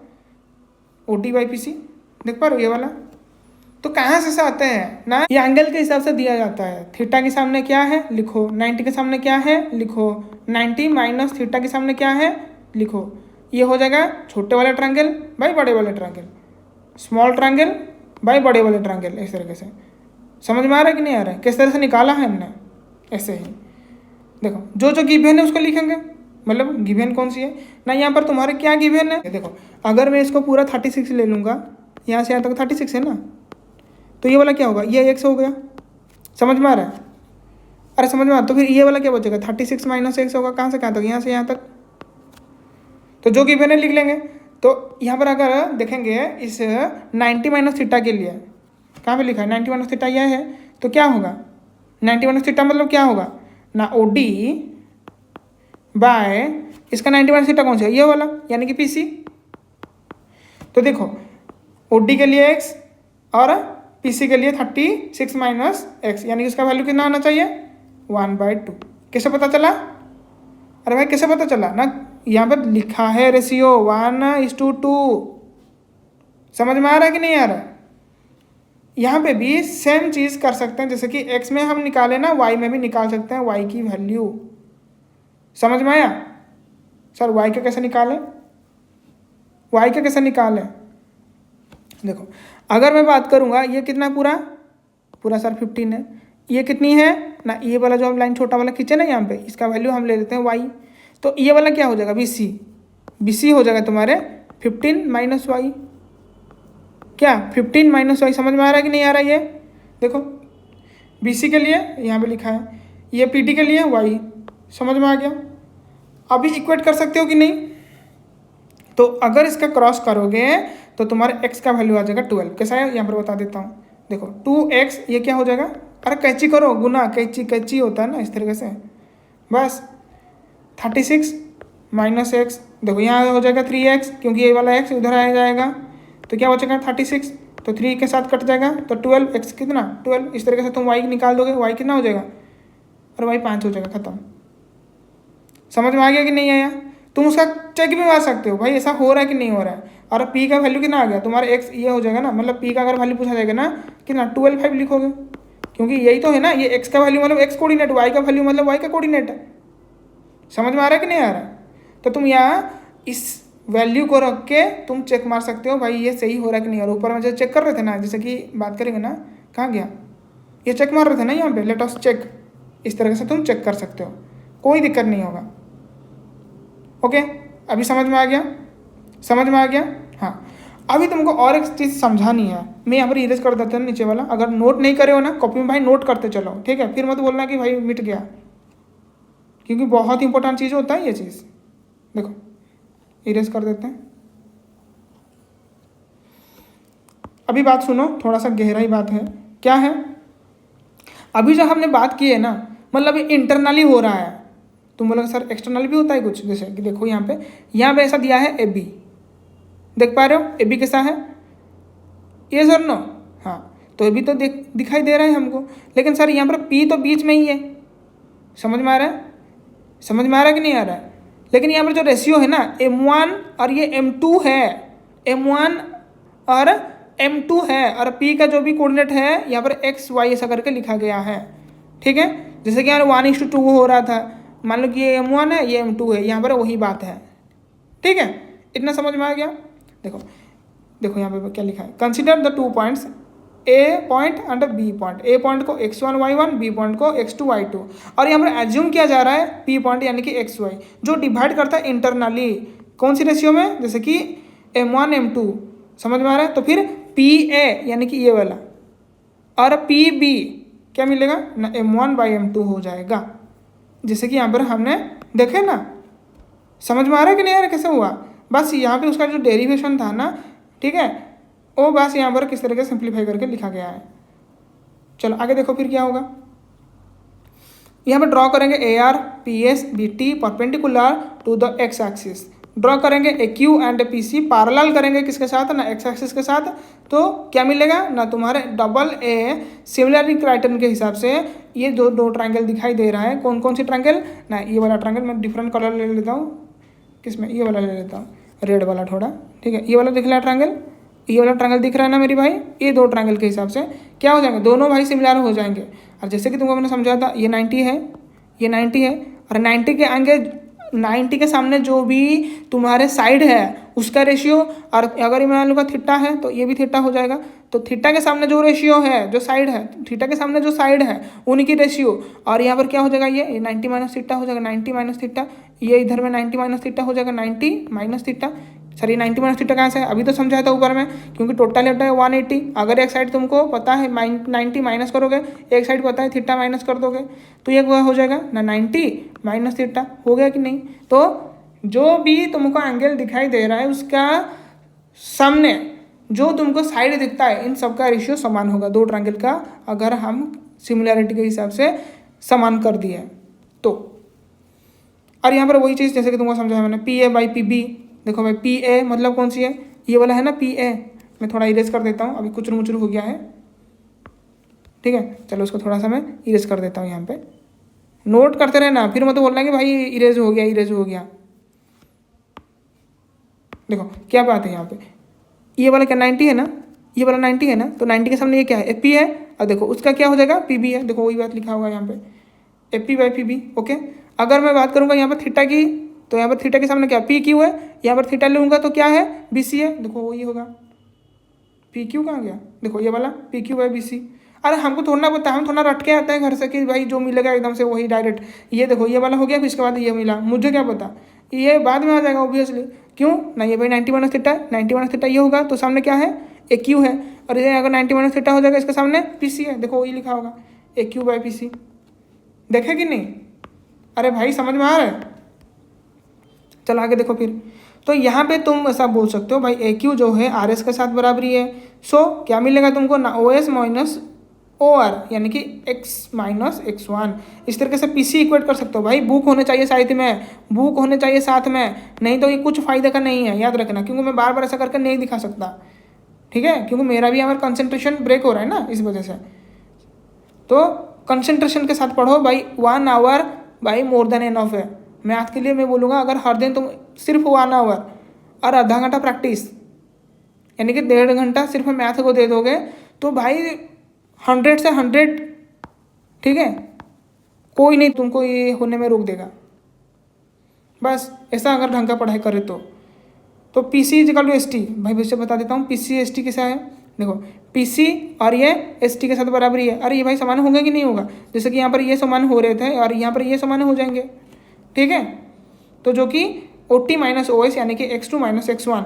O D by P C, देख पा रहे हो ये वाला। तो कहाँ से आते हैं ना, ये एंगल के हिसाब से दिया जाता है। थीटा के सामने क्या है लिखो, 90 के सामने क्या है लिखो, 90 माइनस थीटा के सामने क्या है लिखो। ये हो जाएगा छोटे वाले ट्रायंगल बाई बड़े वाले ट्रायंगल, स्मॉल ट्रायंगल बाई बड़े वाले ट्रायंगल, इस तरीके से। समझ में आ रहा है कि नहीं आ रहा है, किस तरह से निकाला है हमने, ऐसे ही। देखो जो जो गिवन है उसको लिखेंगे, मतलब गिवन कौन सी है ना, यहाँ पर तुम्हारे क्या गिवन है। देखो अगर मैं इसको पूरा 36 ले लूँगा, यहाँ से यहाँ तक 36 है ना, तो ये वाला क्या होगा, ये x हो गया। समझ में आ रहा है, अरे समझ में आ रहा। तो फिर ये वाला क्या बचेगा, 36 माइनस x होगा, कहाँ से कहाँ तक, यहाँ से यहाँ तक। तो जो गिवन है लिख लेंगे। तो यहाँ पर अगर देखेंगे इस 90 माइनस थीटा के लिए कहाँ पे लिखा है, 90 माइनस थीटा यह है, तो क्या होगा 90 माइनस थीटा मतलब क्या होगा ना, ओ डी बाय इसका 90 माइनस थीटा कौन सा है, ये वाला, यानी कि पी सी। तो देखो ओ डी के लिए x और पी सी के लिए 36 माइनस एक्स, यानी कि उसका वैल्यू कितना आना चाहिए 1/2। कैसे पता चला, अरे भाई कैसे पता चला ना, यहाँ पर लिखा है रेशियो 1:2। समझ में आ रहा है कि नहीं आ रहा है। यहाँ पे भी सेम चीज़ कर सकते हैं, जैसे कि x में हम निकाले ना, y में भी निकाल सकते हैं y की वैल्यू। समझ में आया सर? y का कैसे निकालें, y का कैसे निकालें? देखो अगर मैं बात करूँगा ये कितना पूरा पूरा सर 15 है, ये कितनी है ना, ये वाला जो हम लाइन छोटा वाला खींचे ना यहाँ पे, इसका वैल्यू हम ले लेते हैं y, तो ये वाला क्या हो जाएगा BC हो जाएगा तुम्हारे 15 माइनस वाई। क्या 15 माइनस वाई समझ में आ रहा है कि नहीं आ रहा है? ये देखो BC के लिए यहाँ पे लिखा है, ये PD के लिए y, समझ में आ गया? अभी इक्वेट कर सकते हो कि नहीं? तो अगर इसका क्रॉस करोगे तो तुम्हारे x का वैल्यू आ जाएगा 12। कैसा है यहाँ पर बता देता हूँ। देखो 2x ये क्या हो जाएगा, अरे कैची करो, गुना कैची होता है ना, इस तरीके से बस 36 माइनस एक्स, देखो यहाँ हो जाएगा 3x, क्योंकि ये वाला x उधर आ जाएगा, तो क्या बचेगा 36, तो 3 के साथ कट जाएगा, तो 12x कितना 12। इस तरीके से तुम y निकाल दोगे, y कितना हो जाएगा, और y 5 हो जाएगा, खत्म। समझ में आ गया कि नहीं आया? तुम उसका चेक भी मार सकते हो भाई ऐसा हो रहा है कि नहीं हो रहा है। और p का वैल्यू कितना आ गया तुम्हारा, x ये हो जाएगा ना, मतलब p का अगर वैल्यू पूछा जाएगा ना कितना 12 लिखोगे, क्योंकि यही तो है ना, ये x का वैल्यू मतलब x कोऑर्डिनेट, y का वैल्यू मतलब y का कोऑर्डिनेट है। समझ में आ रहा है कि नहीं आ रहा है? तो तुम यहाँ इस वैल्यू को रख के तुम चेक मार सकते हो भाई ये सही हो रहा है कि नहीं। और ऊपर में जो चेक कर रहे थे ना, जैसे कि बात करेंगे ना, कहाँ गया, ये चेक मार रहे थे ना यहाँ पे, लेट अस चेक, इस तरह से तुम चेक कर सकते हो, कोई दिक्कत नहीं होगा। ओके अभी समझ में आ गया? समझ में आ गया? हाँ अभी तुमको और एक चीज़ समझानी है, मैं यहाँ पर इरेज कर देता हूँ नीचे वाला। अगर नोट नहीं करे हो ना कॉपी में भाई नोट करते चलो, ठीक है? फिर मत बोलना कि भाई मिट गया, क्योंकि बहुत इंपॉर्टेंट चीज़ होता है ये चीज़। देखो इरेज कर देते हैं। अभी बात सुनो, थोड़ा सा गहराई बात है। क्या है? अभी जो हमने बात की है ना, मतलब इंटरनली हो रहा है, तुम बोलोगे सर एक्सटर्नल भी होता है कुछ, जैसे कि देखो यहाँ पे ऐसा दिया है AB, देख पा रहे हो AB कैसा है, ये सर नो, हाँ तो AB तो दिखाई दे रहा है हमको, लेकिन सर यहाँ पर P तो बीच में ही है। समझ में आ रहा है? समझ में आ रहा है कि नहीं आ रहा है? लेकिन यहाँ पर जो रेशियो है ना M1 और ये M2 है, M1 और M2 है, और P का जो भी कोऑर्डिनेट है यहाँ पर x y ऐसा करके लिखा गया है, ठीक है? जैसे कि यहाँ 1:2 हो रहा था, मान लो कि ये M1 है ये M2 है, यहाँ पर वही बात है, ठीक है? इतना समझ में आ गया? देखो यहाँ पे क्या लिखा है, consider the 2 points A point and B point. A point को x1 y1, B पॉइंट को x2 y2, और यहाँ पर एज्यूम किया जा रहा है P पॉइंट यानी कि xy जो डिवाइड करता है इंटरनली कौन सी रेशियो में, जैसे कि M1 M2। समझ में आ रहा है? तो फिर PA यानी कि ये वाला और PB क्या मिलेगा ना, M1/M2 हो जाएगा, जैसे कि यहाँ पर हमने देखे ना। समझ में आ रहा है कि नहीं आ रहा कैसे हुआ? बस यहाँ पे उसका जो डेरिवेशन था ना, ठीक है, वो बस यहाँ पर किस तरह से सिंप्लीफाई करके लिखा गया है। चलो आगे देखो फिर क्या होगा। यहाँ पर ड्रॉ करेंगे AR PS BT perpendicular to the x axis, draw करेंगे AQ एंड PC पैरेलल करेंगे किसके साथ ना, x एक्सिस के साथ, तो क्या मिलेगा ना तुम्हारे डबल A सिमिलरिटी क्राइटेरियन के हिसाब से ये दो ट्रायंगल दिखाई दे रहा है। कौन कौन सी ट्रायंगल ना, ये वाला ट्रायंगल मैं डिफरेंट कलर ले लेता हूँ, किसमें, ये वाला ले लेता हूँ, रेड वाला थोड़ा, ठीक है? ये वाला दिख रहा है ट्रायंगल, ये वाला ट्रायंगल दिख रहा है ना मेरी भाई, ये दो ट्रायंगल के हिसाब से क्या हो जाएंगे, दोनों भाई सिमिलर हो जाएंगे। और जैसे कि तुमको मैंने समझाया था, ये 90 है, ये 90 है, और 90 के आगे 90 के सामने जो भी तुम्हारे साइड है उसका रेशियो, और अगर मान लो थीटा है तो ये भी थीटा हो जाएगा, तो थीटा के सामने जो रेशियो है, जो साइड है, थीटा के सामने जो साइड है उनकी रेशियो, और यहाँ पर क्या हो जाएगा, ये 90 माइनस थीटा हो जाएगा, 90 माइनस थीटा, ये इधर में 90 माइनस थीटा हो जाएगा, 90 माइनस थीटा। सर ये 90 माइनस थीटा कहाँ से है, अभी तो समझाया था ऊपर में, क्योंकि टोटल होता है 180, अगर एक साइड तुमको पता है 90 माइनस करोगे, एक साइड पता है थीटा माइनस कर दोगे, तो ये हो जाएगा ना 90 माइनस थीटा, हो गया कि नहीं? तो जो भी तुमको एंगल दिखाई दे रहा है उसका सामने जो तुमको साइड दिखता है, इन सबका रेशियो समान होगा दो ट्रायंगल का, अगर हम सिमिलरिटी के हिसाब से समान कर दिए तो। और यहाँ पर वही चीज़ जैसे कि तुमको समझाया मैंने, PA/PB। देखो भाई PA मतलब कौन सी है, ये वाला है ना PA, मैं थोड़ा इरेज कर देता हूँ, अभी कुचर मुचर हो गया है, ठीक है? चलो उसको थोड़ा सा मैं इरेज कर देता हूँ, यहाँ पे नोट करते रहना, फिर मत बोलना कि भाई इरेज हो गया, इरेज हो गया। देखो क्या बात है यहाँ पे, ये वाला क्या 90 है ना, ये वाला 90 है ना, तो 90 के सामने ये क्या है, एफ पी है, और देखो उसका क्या हो जाएगा, पी बी है, देखो वही बात लिखा होगा यहाँ पे, F P by P B. Okay, अगर मैं बात करूँगा यहाँ पर थीटा की, तो यहाँ पर थीटा के सामने क्या पी क्यू है, यहाँ पर थीटा लूँगा तो क्या है, बी सी है, देखो वही होगा, पी क्यू कहाँ गया, देखो ये वाला P Q by B C. अरे हमको थोड़ा पता, हम थोड़ा रट के आते हैं घर से कि भाई जो मिलेगा एकदम से वही डायरेक्ट, ये देखो ये वाला हो गया, फिर इसके बाद ये मिला, मुझे क्या पता, ये बाद में आ जाएगा ऑब्वियसली, क्यों ना, ये भाई 90 माइनस थीटा, 90 माइनस थीटा ये होगा, तो सामने क्या है, ए क्यू है, और ये अगर 90 माइनस थीटा हो जाएगा इसके सामने पी सी है, देखो वही लिखा होगा, ए क्यू बाई पी सी। देखे कि नहीं, अरे भाई समझ में आ रहा है। चल आगे देखो फिर, तो यहाँ पे तुम ऐसा बोल सकते हो भाई ए क्यू जो है आर एस के साथ बराबरी है, सो क्या मिलेगा तुमको ना, O S minus O R, यानी कि एक्स माइनस एक्स वन। इस तरीके से पी सी इक्वेट कर सकते हो भाई, बुक होने चाहिए साथ में, बुक होने चाहिए साथ में, नहीं तो ये कुछ फायदे का नहीं है, याद रखना, क्योंकि मैं बार बार ऐसा करके नहीं दिखा सकता, ठीक है, क्योंकि मेरा भी हमारा कंसंट्रेशन ब्रेक हो रहा है ना इस वजह से। तो कंसंट्रेशन के साथ पढ़ो भाई, 1 आवर भाई मोर देन एनफ है। मैथ के लिए मैं बोलूँगा अगर हर दिन तुम सिर्फ 1 आवर और आधा घंटा प्रैक्टिस, यानी कि 1.5 घंटा सिर्फ मैथ को दे दोगे, तो भाई 100 से 100, ठीक है, कोई नहीं तुमको ये होने में रोक देगा, बस ऐसा अगर ढंग का पढ़ाई करे तो P C is equal to S T, भाई वैसे बता देता हूँ, पी सी एस टी कैसा है, देखो पी सी और ये एस टी के साथ बराबरी है, अरे ये भाई समान होंगे कि नहीं होगा, जैसे कि यहाँ पर ये समान हो रहे थे और यहाँ पर ये समान हो जाएंगे, ठीक है, तो जो कि O T minus O S, यानी कि x two minus x one,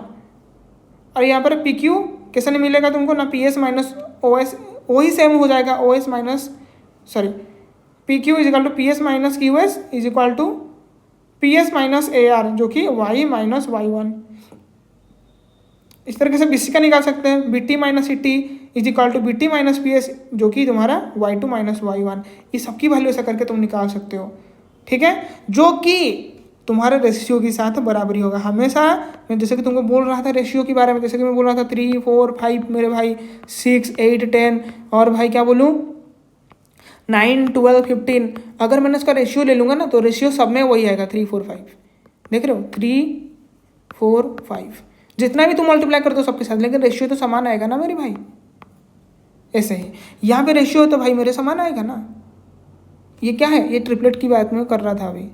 और यहाँ पर पी क्यू कैसे नहीं मिलेगा तुमको ना, P S minus O S, वही सेम हो जाएगा, O S minus sorry P Q is equal to P S minus Q S is equal to P S minus A R, जो कि वाई माइनस वाई वन। इस तरीके से B C का निकाल सकते हैं, B T minus C T is equal to B T minus P S, जो कि तुम्हारा y two minus y one. ये सबकी वैल्यू ऐसा करके तुम निकाल सकते हो, ठीक है, जो कि तुम्हारे रेशियो के साथ बराबरी होगा हमेशा। मैं जैसे कि तुमको बोल रहा था रेशियो के बारे में, जैसे कि मैं बोल रहा था 3 4 5 मेरे भाई, 6 8 10, और भाई क्या बोलूँ 9 12 15, अगर मैंने इसका रेशियो ले लूँगा ना, तो रेशियो सब में वही आएगा 3 4 5, देख रहे हो 3 4 5, जितना भी तुम मल्टीप्लाई करते हो सबके साथ, लेकिन रेशियो तो समान आएगा ना मेरे भाई। ऐसे ही यहाँ पे रेशियो तो भाई मेरे समान आएगा ना। ये क्या है, ये ट्रिपलेट की बात मैं कर रहा था अभी,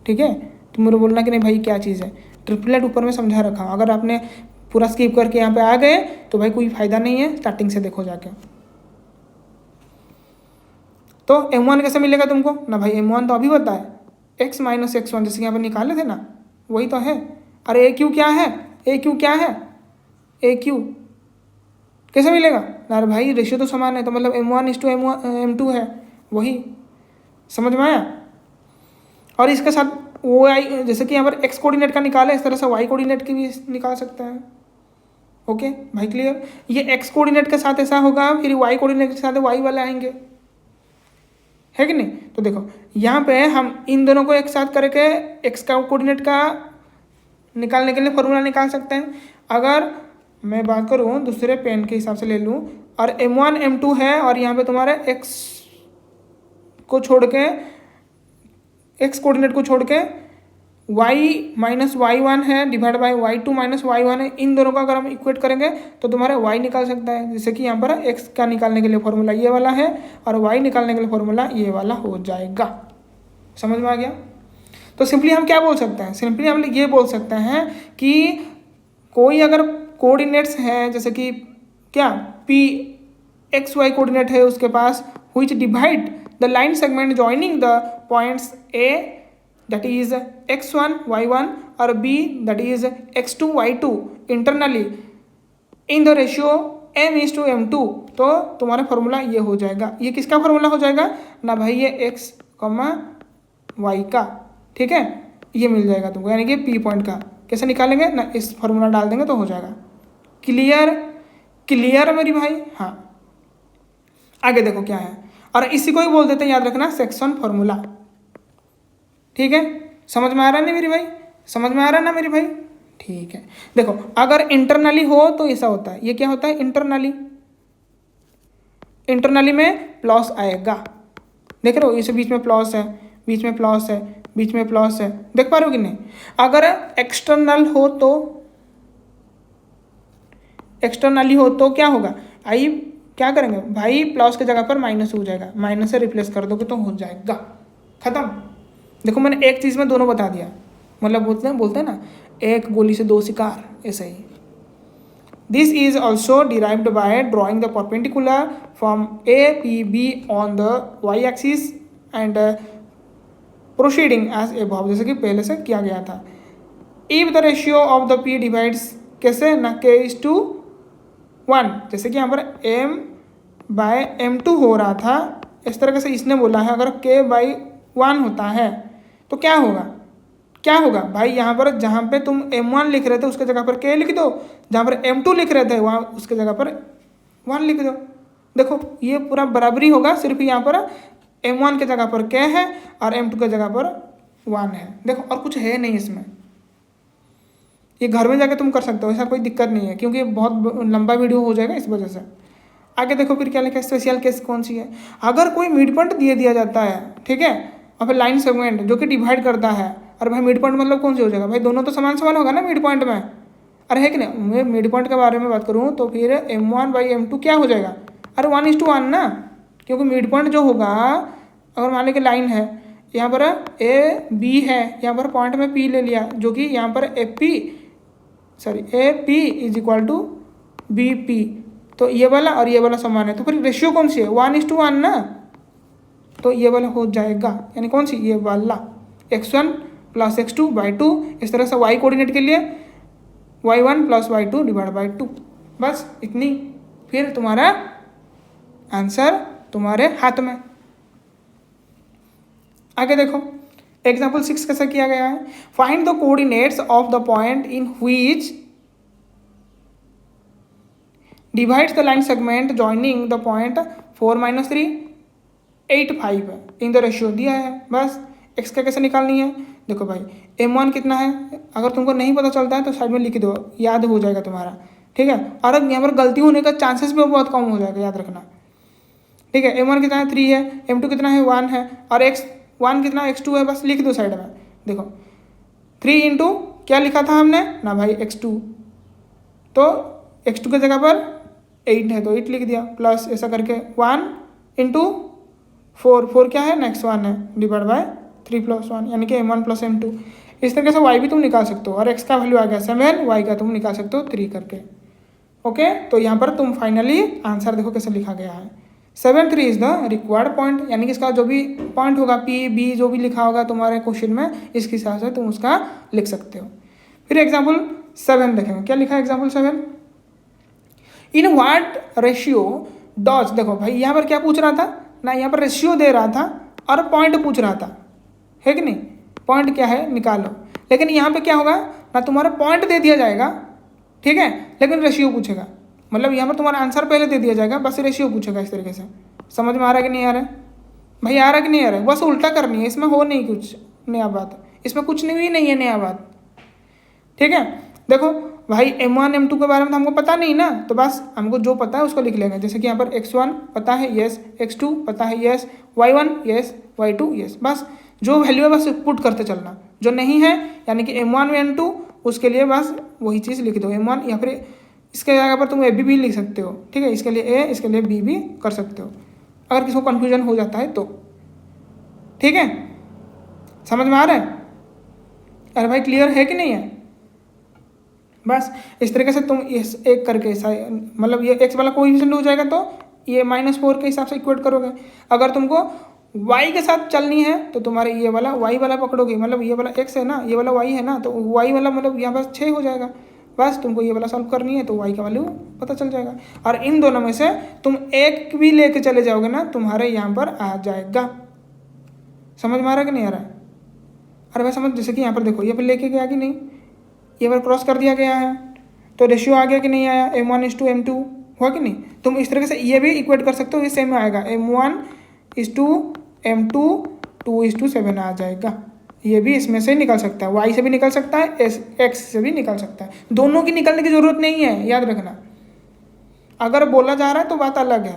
ठीक है, तुम मेरे बोलना कि नहीं भाई क्या चीज़ है, ट्रिपलेट ऊपर में समझा रखा हूँ, अगर आपने पूरा स्किप करके यहाँ पे आ गए तो भाई कोई फायदा नहीं है, स्टार्टिंग से देखो जाके। तो m1 कैसे मिलेगा तुमको ना भाई, m1 तो अभी बता है, x माइनस एक्स वन, जैसे यहाँ पे निकाले थे ना, वही तो है। अरे ए क्यू क्या है, ए क्यू क्या है, ए क्यू कैसे मिलेगा ना, अरे भाई रेशियो तो समान है, तो मतलब m1 इस टू m2 है, वही समझ में आया। और इसके साथ वो आई, जैसे कि यहाँ पर x कोऑर्डिनेट का निकाले, इस तरह से y कोऑर्डिनेट की भी निकाल सकते हैं। ओके भाई क्लियर, ये x कोऑर्डिनेट के साथ ऐसा होगा, फिर y कोऑर्डिनेट के साथ y वाले आएंगे, है कि नहीं। तो देखो यहाँ पे हम इन दोनों को एक साथ करके x का कोऑर्डिनेट का निकालने के लिए फॉर्मूला निकाल सकते हैं। अगर मैं बात करूँ दूसरे पेन के हिसाब से ले लूँ, और m1 m2 है, और यहाँ पे तुम्हारे x को छोड़ के, x कोऑर्डिनेट को छोड़ के y माइनस वाई वन है divide by y two minus y one है, इन दोनों का अगर हम इक्वेट करेंगे तो तुम्हारे y निकाल सकता है। जैसे कि यहाँ पर x का निकालने के लिए फॉर्मूला ये वाला है, और y निकालने के लिए फॉर्मूला ये वाला हो जाएगा। समझ में आ गया। तो सिंपली हम क्या बोल सकते हैं, सिंपली हम ये बोल सकते हैं कि कोई अगर कोऑर्डिनेट्स हैं, जैसे कि क्या p एक्स वाई कोऑर्डिनेट है उसके पास, which divide the line segment joining the points a that is x1 y1 और b that is x2 y2 internally in the ratio m:m2, तो तुम्हारा फॉर्मूला ये हो जाएगा। ये किसका फॉर्मूला हो जाएगा ना भाई, ये x, y का, ठीक है, ये मिल जाएगा तुमको, यानी कि p पॉइंट का कैसे निकालेंगे ना, इस फॉर्मूला डाल देंगे तो हो जाएगा। क्लियर, क्लियर मेरी भाई। हाँ आगे देखो क्या है, और इसी को ही बोल देते हैं, याद रखना, सेक्शन फॉर्मूला, ठीक है। समझ में आ रहा है ना मेरी भाई, समझ में आ रहा है ना मेरी भाई, ठीक है। देखो अगर इंटरनली हो तो ऐसा होता है, ये क्या होता है इंटरनली, इंटरनली में प्लस आएगा, देख रहे हो, इसे बीच में प्लस है, बीच में प्लस है, बीच में प्लस है, देख पा रहे हो कि नहीं। अगर एक्सटर्नल हो तो एक्सटर्नली हो तो क्या होगा, आई क्या करेंगे भाई, प्लस की जगह पर माइनस हो जाएगा, माइनस से रिप्लेस कर दोगे तो हो जाएगा, खत्म। देखो मैंने एक चीज़ में दोनों बता दिया, मतलब बोलते हैं ना एक गोली से दो शिकार, ऐसे ही। This is also derived by drawing the perpendicular from A P B on the y axis and proceeding as above, जैसे कि पहले से किया गया था। If the ratio of the P divides, कैसे ना, के इज टू 1, जैसे कि यहाँ पर m बाय m2 हो रहा था, इस तरह से इसने बोला है अगर k बाई 1 होता है तो क्या होगा, क्या होगा भाई, यहाँ पर जहाँ पे तुम m1 लिख रहे थे उसके जगह पर k लिख दो, जहाँ पर m2 लिख रहे थे वहाँ उसके जगह पर 1 लिख दो। देखो ये पूरा बराबरी होगा, सिर्फ यहाँ पर m1 के जगह पर k है और m2 के जगह पर 1 है। देखो और कुछ है नहीं इसमें, ये घर में जाके तुम कर सकते हो, ऐसा कोई दिक्कत नहीं है, क्योंकि बहुत लंबा वीडियो हो जाएगा इस वजह से। आगे देखो फिर क्या लिखा है, स्पेशल केस कौन सी है, अगर कोई मिड पॉइंट दिया जाता है, ठीक है, और फिर लाइन सेगमेंट जो कि डिवाइड करता है, और भाई मिड पॉइंट मतलब कौन सी हो जाएगा भाई, दोनों तो समान समान होगा ना मिड पॉइंट में, अरे है कि नहीं। मैं मिड पॉइंट के बारे में बात करूँ तो फिर m1 बाई m2 क्या हो जाएगा, अरे 1:1 ना, क्योंकि मिड पॉइंट जो होगा, अगर मान लीजिए लाइन है, यहाँ पर ए बी है, यहाँ पर पॉइंट में पी ले लिया, जो कि यहाँ पर A P is equal to B P, तो ये वाला और ये वाला समान है, तो फिर रेशियो कौन सी है, 1:1 ना, तो ये वाला हो जाएगा, यानी कौन सी, ये वाला x1 प्लस x2 बाई 2। इस तरह से y कोऑर्डिनेट के लिए y1 plus y2 divide by 2, बस इतनी, फिर तुम्हारा आंसर तुम्हारे हाथ में। आगे देखो एग्जाम्पल 6 कैसा किया गया है, find the coordinates of the point in which divides the line segment joining the point 4 - 3 8 5 in the ratio दिया है, बस x का कैसे निकालनी है। देखो भाई m1 कितना है, अगर तुमको नहीं पता चलता है तो साइड में लिख दो, याद हो जाएगा तुम्हारा, ठीक है, और यहाँ पर गलती होने का चांसेस भी बहुत कम हो जाएगा, याद रखना, ठीक है। m1 कितना है 3 है, m2 कितना है 1 है, और x1 कितना x2 है, बस लिख दो साइड में। देखो 3 इंटू क्या लिखा था हमने ना भाई x2, तो x2 की जगह पर 8 है तो 8 लिख दिया, प्लस ऐसा करके 1 इंटू 4 क्या है नेक्स्ट 1 है, डिवाइड बाय 3 + 1, यानी कि m1 + m2। इस तरीके से y भी तुम निकाल सकते हो, और x का वैल्यू आ गया 7, y का तुम निकाल सकते हो 3 करके, ओके। तो यहाँ पर तुम फाइनली आंसर देखो कैसे लिखा गया है, 7 3 इज द रिक्वायर्ड पॉइंट, यानी कि इसका जो भी पॉइंट होगा p b जो भी लिखा होगा तुम्हारे क्वेश्चन में, इसके हिसाब से तुम उसका लिख सकते हो। फिर एग्जाम्पल 7 देखेंगे, क्या लिखा है example 7, in what ratio does, देखो भाई यहाँ पर क्या पूछ रहा था ना, यहाँ पर रेशियो दे रहा था और पॉइंट पूछ रहा था, है कि नहीं, पॉइंट क्या है निकालो, लेकिन यहाँ पे क्या होगा ना, तुम्हारा पॉइंट दे दिया जाएगा, ठीक है, लेकिन रेशियो पूछेगा, मतलब यहाँ पर तुम्हारा आंसर पहले दे दिया जाएगा, बस रेशियो पूछेगा। इस तरीके से समझ में आ रहा है कि नहीं आ रहा है भाई, आ रहा है कि नहीं आ रहा है, बस उल्टा करनी है, इसमें हो नहीं कुछ नया बात, इसमें कुछ नहीं है नया बात, ठीक है। देखो भाई m1 m2 के बारे में तो हमको पता नहीं ना, तो बस हमको जो पता है उसको लिख लेंगे, जैसे कि यहाँ पर x1 पता है यस, x2 पता है yes, y1 yes, y2 yes, बस जो वैल्यू है बस पुट करते चलना, जो नहीं है यानी कि m1 m2 उसके लिए बस वही चीज़ लिख दो m1, या फिर इसके जगह पर तुम b भी लिख सकते हो, ठीक है, इसके लिए a इसके लिए b भी कर सकते हो, अगर किसी को कन्फ्यूजन हो जाता है तो, ठीक है, समझ में आ रहा है, अरे भाई क्लियर है कि नहीं है। बस इस तरीके से तुम इस एक करके मतलब ये x वाला कोएफिशिएंट हो जाएगा तो ये -4 के हिसाब से इक्वेट करोगे। अगर तुमको y के साथ चलनी है तो तुम्हारे ये वाला y वाला पकड़ोगे, मतलब ये वाला x है ना, ये वाला y है ना, तो y वाला मतलब यहाँ पर 6 हो जाएगा, बस तुमको ये वाला सॉल्व करनी है तो y का वैल्यू पता चल जाएगा, और इन दोनों में से तुम एक भी लेके चले जाओगे ना, तुम्हारे यहाँ पर आ जाएगा। समझ में आ रहा है कि नहीं आ रहा है, अरे भाई समझ, जैसे कि यहाँ पर देखो ये पर लेके गया कि नहीं, ये बार क्रॉस कर दिया गया है तो रेशियो आ गया कि नहीं आया, m1:m2 हुआ कि नहीं। तुम इस तरह से ये भी इक्वेट कर सकते हो, ये सेम में आएगा, m1:m2 2:7 आ जाएगा, ये भी इसमें से निकल सकता है, y से भी निकल सकता है, x से भी निकल सकता है, दोनों की निकलने की जरूरत नहीं है, याद रखना। अगर बोला जा रहा है तो बात अलग है।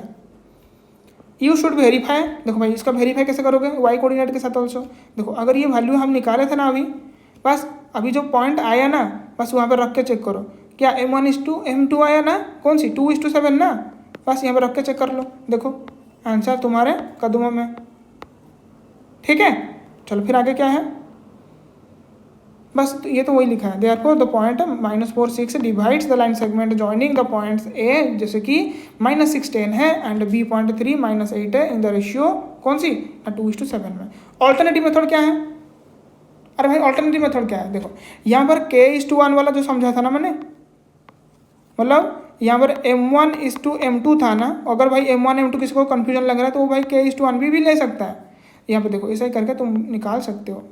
यू शुड वेरीफाई, देखो भाई इसका वेरीफाई कैसे करोगे, y कोऑर्डिनेट के साथ ऑल्सो। देखो अगर ये वैल्यू हम निकाले थे ना अभी, बस अभी जो पॉइंट आया ना बस वहाँ पर रख के चेक करो क्या M1:M2 आया ना, कौन सी 2:7 ना, बस यहाँ पर रख के चेक कर लो, देखो आंसर तुम्हारे कदमों में। ठीक है, चलो फिर आगे क्या है, बस तो ये तो वही लिखा है। Therefore the point -4 6 divides the line segment joining the points A, जैसे कि -6 10 है एंड बी पॉइंट 3 -8 है इन द रेशियो कौन सी 2:7 में। ऑल्टरनेटिव मेथड क्या है, अरे भाई ऑल्टरनेटिव मेथड क्या है, देखो यहाँ पर k:1 वाला जो समझा था ना मैंने, मतलब यहाँ पर M1:M2 था ना, अगर भाई M1 M2 किसी को कन्फ्यूजन लग रहा है तो वो भाई k:1 भी ले सकता है। यहाँ पे देखो ऐसा ही करके तुम निकाल सकते हो।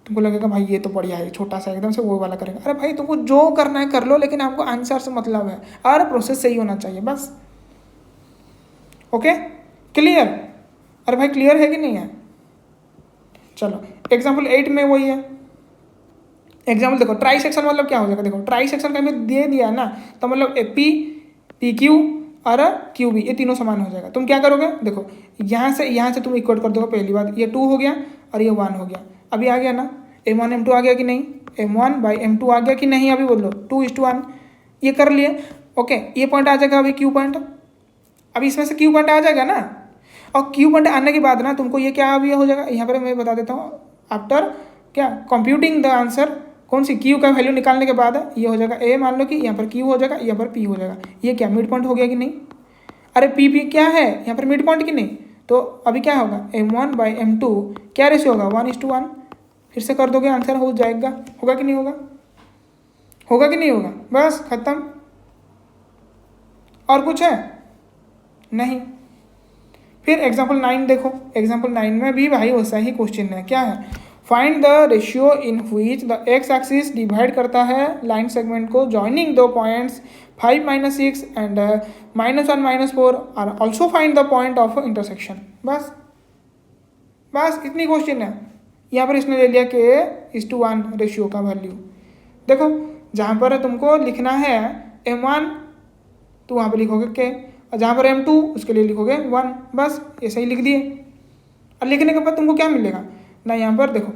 तुमको लगेगा भाई ये तो बढ़िया है, छोटा सा एकदम से वो वाला करेगा, अरे भाई तुमको जो करना है कर लो, लेकिन आपको आंसर से मतलब है और प्रोसेस सही होना चाहिए बस। ओके क्लियर, अरे भाई क्लियर है कि नहीं है। चलो एग्जाम्पल 8 में वही है एग्जाम्पल, देखो ट्राई सेक्शन मतलब क्या हो जाएगा, देखो ट्राई सेक्शन का हमें दे दिया ना, तो मतलब PQ और QB ये तीनों समान हो जाएगा। तुम क्या करोगे, देखो यहाँ से तुम इक्वेट कर दोगे, पहली बात ये 2 हो गया और ये 1 हो गया, अभी आ गया ना M1 M2 आ गया कि नहीं, M1/M2 आ गया कि नहीं, अभी बोलो 2:1 ये कर लिए। ओके ये पॉइंट आ जाएगा अभी Q पॉइंट, अभी इसमें से Q पॉइंट आ जाएगा ना, और Q पॉइंट आने के बाद ना तुमको ये क्या अभी हो जाएगा, यहाँ पर मैं बता देता हूँ, आफ्टर क्या कंप्यूटिंग द आंसर, कौन सी Q का वैल्यू निकालने के बाद ये हो जाएगा A, मान लो कि यहाँ पर Q हो जाएगा, यहाँ पर P हो जाएगा, ये क्या मिड पॉइंट हो गया कि नहीं, अरे P क्या है यहाँ पर मिड पॉइंट की नहीं, तो अभी क्या होगा M1/M2 क्या रेशियो होगा 1:1, फिर से कर दोगे आंसर हो जाएगा, होगा कि नहीं होगा, होगा कि नहीं होगा, बस खत्म। और कुछ है नहीं। फिर एग्जाम्पल 9 देखो, एग्जाम्पल 9 में भी भाई वैसा ही क्वेश्चन है, क्या है, find the ratio in which the x axis divide करता है लाइन सेगमेंट को जॉइनिंग दो पॉइंट्स 5 -6 एंड -1 -4 और also find the point of intersection. बस इतनी क्वेश्चन है। यहाँ पर इसने ले लिया k:1 रेशियो का वैल्यू, देखो जहाँ पर तुमको लिखना है M1 तो वहाँ पर लिखोगे k, और जहाँ पर M2 उसके लिए लिखोगे 1, बस ऐसे ही लिख दिए। और लिखने के बाद तुमको क्या मिलेगा ना, यहाँ पर देखो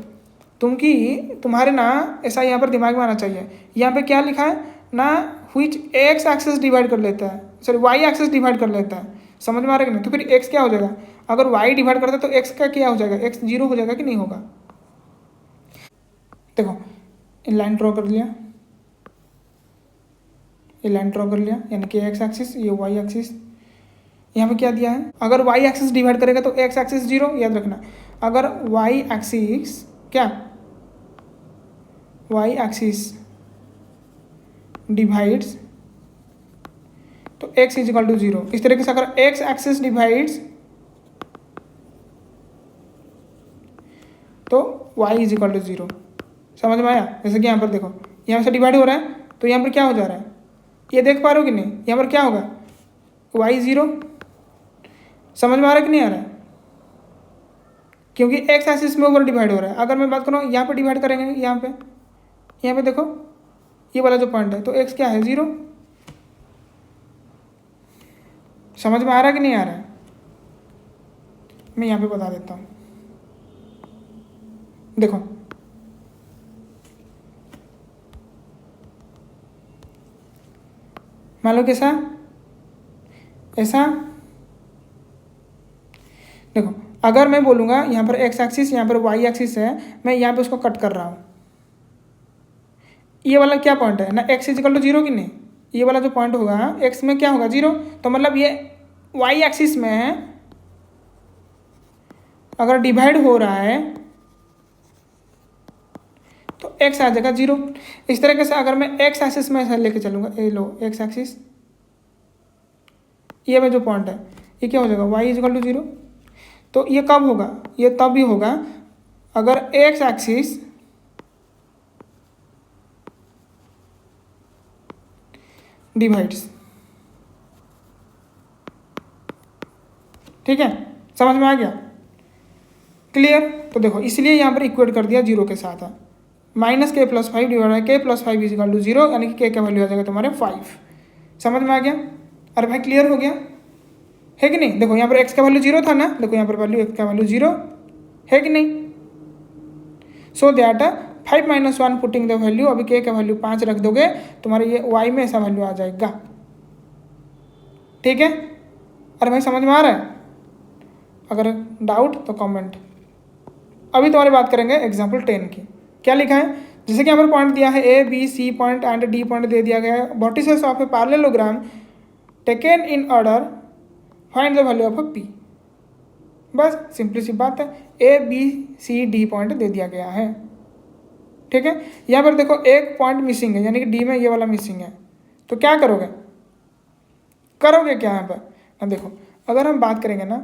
तुम्हारे ना ऐसा यहाँ पर दिमाग में आना चाहिए, यहाँ पे क्या लिखा है ना, व्हिच एक्स एक्सेस डिवाइड कर लेता है, सॉरी वाई एक्सेस डिवाइड कर लेता है, समझ में आ रहा है कि नहीं, तो फिर एक्स क्या हो जाएगा, अगर वाई डिवाइड करता है तो एक्स का क्या हो जाएगा, एक्स 0 हो जाएगा कि नहीं होगा। देखो इन लाइन ड्रॉ कर लिया, ये लाइन ड्रॉ कर लिया, यानी कि एक्स एक्सिस, ये वाई एक्सिस, यहाँ पे क्या दिया है, अगर वाई एक्सिस डिवाइड करेगा तो एक्स एक्सिस 0, याद रखना, अगर वाई एक्सिस क्या, वाई एक्सिस डिवाइड्स तो x = 0, इस तरीके से अगर x एक्सिस डिवाइड्स तो y = 0, समझ में आया। जैसे कि यहाँ पर देखो यहाँ से डिवाइड हो रहा है तो यहाँ पर क्या हो जा रहा है, ये देख पा रहे हो कि नहीं, यहाँ पर क्या होगा y 0, समझ में आ रहा है कि नहीं आ रहा है, क्योंकि x एक्सिस में ऊपर डिवाइड हो रहा है। अगर मैं बात करूँ यहाँ पे डिवाइड करेंगे, यहाँ पे देखो ये वाला जो पॉइंट है तो x क्या है 0, समझ में आ रहा है कि नहीं आ रहा है, मैं यहाँ पे बता देता हूँ। देखो मान लो कैसा ऐसा, देखो अगर मैं बोलूँगा यहाँ पर x एक्सिस यहाँ पर y एक्सिस है, मैं यहाँ पे उसको कट कर रहा हूँ, ये वाला क्या पॉइंट है ना x = 0 कि नहीं, ये वाला जो पॉइंट होगा x में क्या होगा 0, तो मतलब ये y एक्सिस में अगर डिवाइड हो रहा है तो x आ जाएगा 0। इस तरीके से अगर मैं x एक्सिस में ऐसा लेके चलूँगा, ये लो x एक्सिस, ये में जो पॉइंट है ये क्या हो जाएगा y = 0, तो ये कब होगा, ये तब भी होगा अगर x एक्सिस डिवाइड्स, ठीक है, समझ में आ गया, क्लियर। तो देखो इसलिए यहाँ पर इक्वेट कर दिया 0 के साथ है, -k+5 डिवाइड k + 5 = 0, यानी कि k का वैल्यू आ जाएगा तुम्हारे 5, समझ में आ गया। अरे भाई क्लियर हो गया है कि नहीं, देखो यहाँ पर x का वैल्यू 0 था ना, देखो यहाँ पर वैल्यू x का वैल्यू 0 है कि नहीं, so that 5 - 1 putting the value, अभी k का वैल्यू 5 रख दोगे, तुम्हारे ये y में ऐसा वैल्यू आ जाएगा। ठीक है, अरे भाई समझ में आ रहा है? अगर डाउट तो कमेंट। अभी तुम्हारी बात करेंगे एग्जाम्पल 10 की। क्या लिखा है, जैसे कि यहाँ पर पॉइंट दिया है A B C point and D point दे दिया गया है। Vertices of a parallelogram taken in order, find the value of a P. बस सिंपली सी बात है, A B C D point दे दिया गया है। ठीक है, यहाँ पर देखो एक पॉइंट मिसिंग है, यानी कि डी में ये वाला मिसिंग है, तो क्या करोगे क्या यहाँ पर ना। देखो अगर हम बात करेंगे ना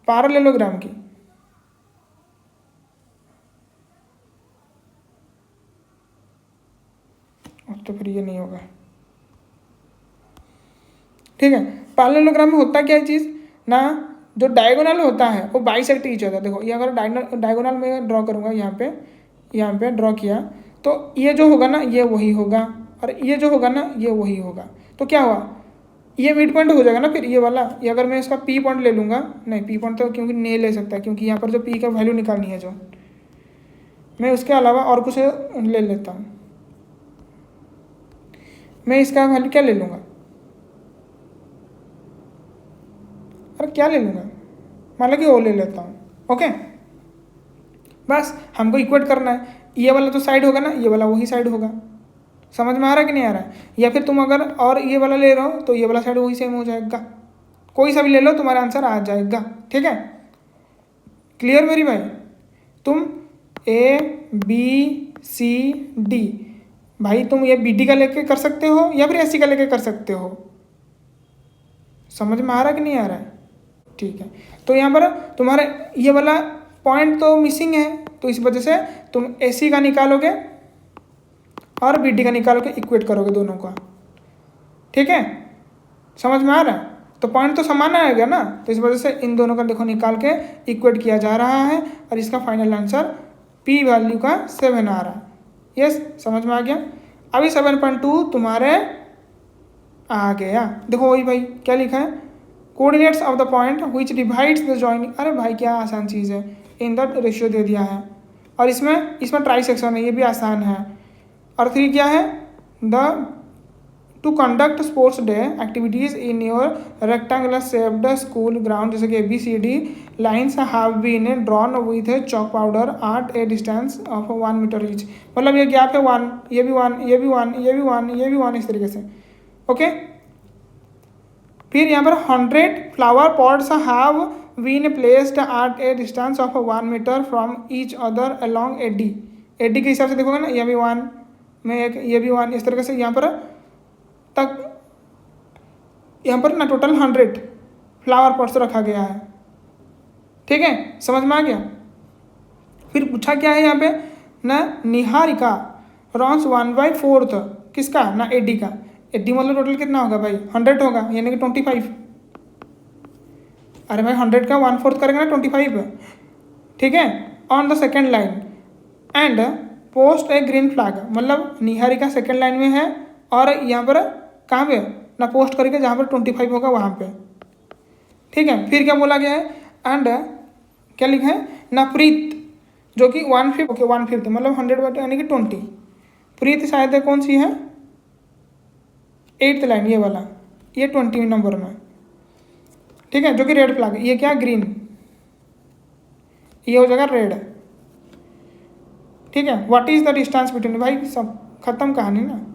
पैरेललोग्राम की, तो फिर ये नहीं होगा। ठीक है, पैरेललोग्राम में होता क्या है चीज़ ना, जो डायगोनल होता है वो बाइसेक्ट ईच होता है। देखो ये अगर डायगोनल में ड्रॉ करूँगा, यहाँ पे ड्रॉ किया, तो ये जो होगा ना ये वही होगा, और ये जो होगा ना ये वही होगा। तो क्या हुआ, ये मिड पॉइंट हो जाएगा ना फिर ये वाला। ये अगर मैं इसका पी पॉइंट ले लूँगा, नहीं पी पॉइंट तो क्योंकि नहीं ले सकता, क्योंकि यहाँ पर जो पी का वैल्यू निकालनी है, जो मैं उसके अलावा और कुछ ले लेता हूँ। मैं इसका वैल्यू क्या ले लूँगा, अरे क्या ले लूँगा, मान लो कि ओ ले लेता हूँ। ओके, बस हमको इक्वेट करना है, ये वाला जो साइड होगा ना ये वाला वही साइड होगा। समझ में आ रहा है कि नहीं आ रहा है? या फिर तुम अगर और ये वाला ले रहे हो तो ये वाला साइड वही सेम हो जाएगा। कोई सा भी ले लो तुम्हारा आंसर आ जाएगा। ठीक है, क्लियर मेरी भाई? तुम ए बी सी डी, भाई तुम ये बी डी का लेके कर सकते हो या फिर एस सी का लेके कर सकते हो। समझ में आ रहा है कि नहीं आ रहा है? ठीक है, तो यहाँ पर तुम्हारे ये वाला पॉइंट तो मिसिंग है, तो इस वजह से तुम ए सी का निकालोगे और बी डी का निकालोगे, इक्वेट करोगे दोनों का। ठीक है, समझ में आ रहा है? तो पॉइंट तो समान आएगा ना, तो इस वजह से इन दोनों का देखो निकाल के इक्वेट किया जा रहा है, और इसका फाइनल आंसर पी वैल्यू का 7 आ रहा है। यस, समझ में आ गया? अभी 7.2 तुम्हारे आ गया। देखो वही भाई क्या लिखा है, coordinates of the point which divides the joining. अरे भाई क्या आसान चीज़ है, इन द रेशियो दे दिया है, और इसमें ट्राई सेक्शन है, ये भी आसान है। और 3 क्या है, the to conduct sports day activities in your rectangular shaped school ground, जैसे कि ABCD lines have been drawn with a chalk powder at a distance of 1 metre each. मतलब ये गैप है 1, ये भी 1, ये भी 1, ये भी 1, ये भी 1, इस तरीके से। ओके, फिर यहाँ पर 100 flower pots have been placed at a distance of 1 metre from each other along AD। AD के हिसाब से देखोगे ना, ये भी 1 में एक, ये भी 1, इस तरीके से यहाँ पर तक, यहाँ पर ना टोटल 100 फ्लावर पॉट्स रखा गया है। ठीक है, समझ में आ गया? फिर पूछा क्या है यहाँ पे ना, निहारिका रॉन्स 1/4 किसका ना, AD का। AD मतलब टोटल कितना होगा भाई, 100 होगा, यानी कि 25। अरे भाई 100 का 1/4 करेंगे ना 25। ठीक है, on the second line and post A green flag, मतलब निहारिका सेकेंड लाइन में है और यहाँ पर कहाँ पे ना पोस्ट करके जहाँ पर 25 होगा वहाँ पे। ठीक है, फिर क्या बोला गया है, एंड क्या लिखा है ना, प्रीत जो कि 1/5, ओके 1/5 मतलब 100 यानी कि 20। प्रीत शायद कौन सी है, 8th लाइन, ये वाला, ये 20 नंबर में। ठीक है, जो कि रेड फ्लैग, ये क्या ग्रीन, ये हो जाएगा रेड। ठीक है, what is the distance between, भाई सब खत्म कहानी ना।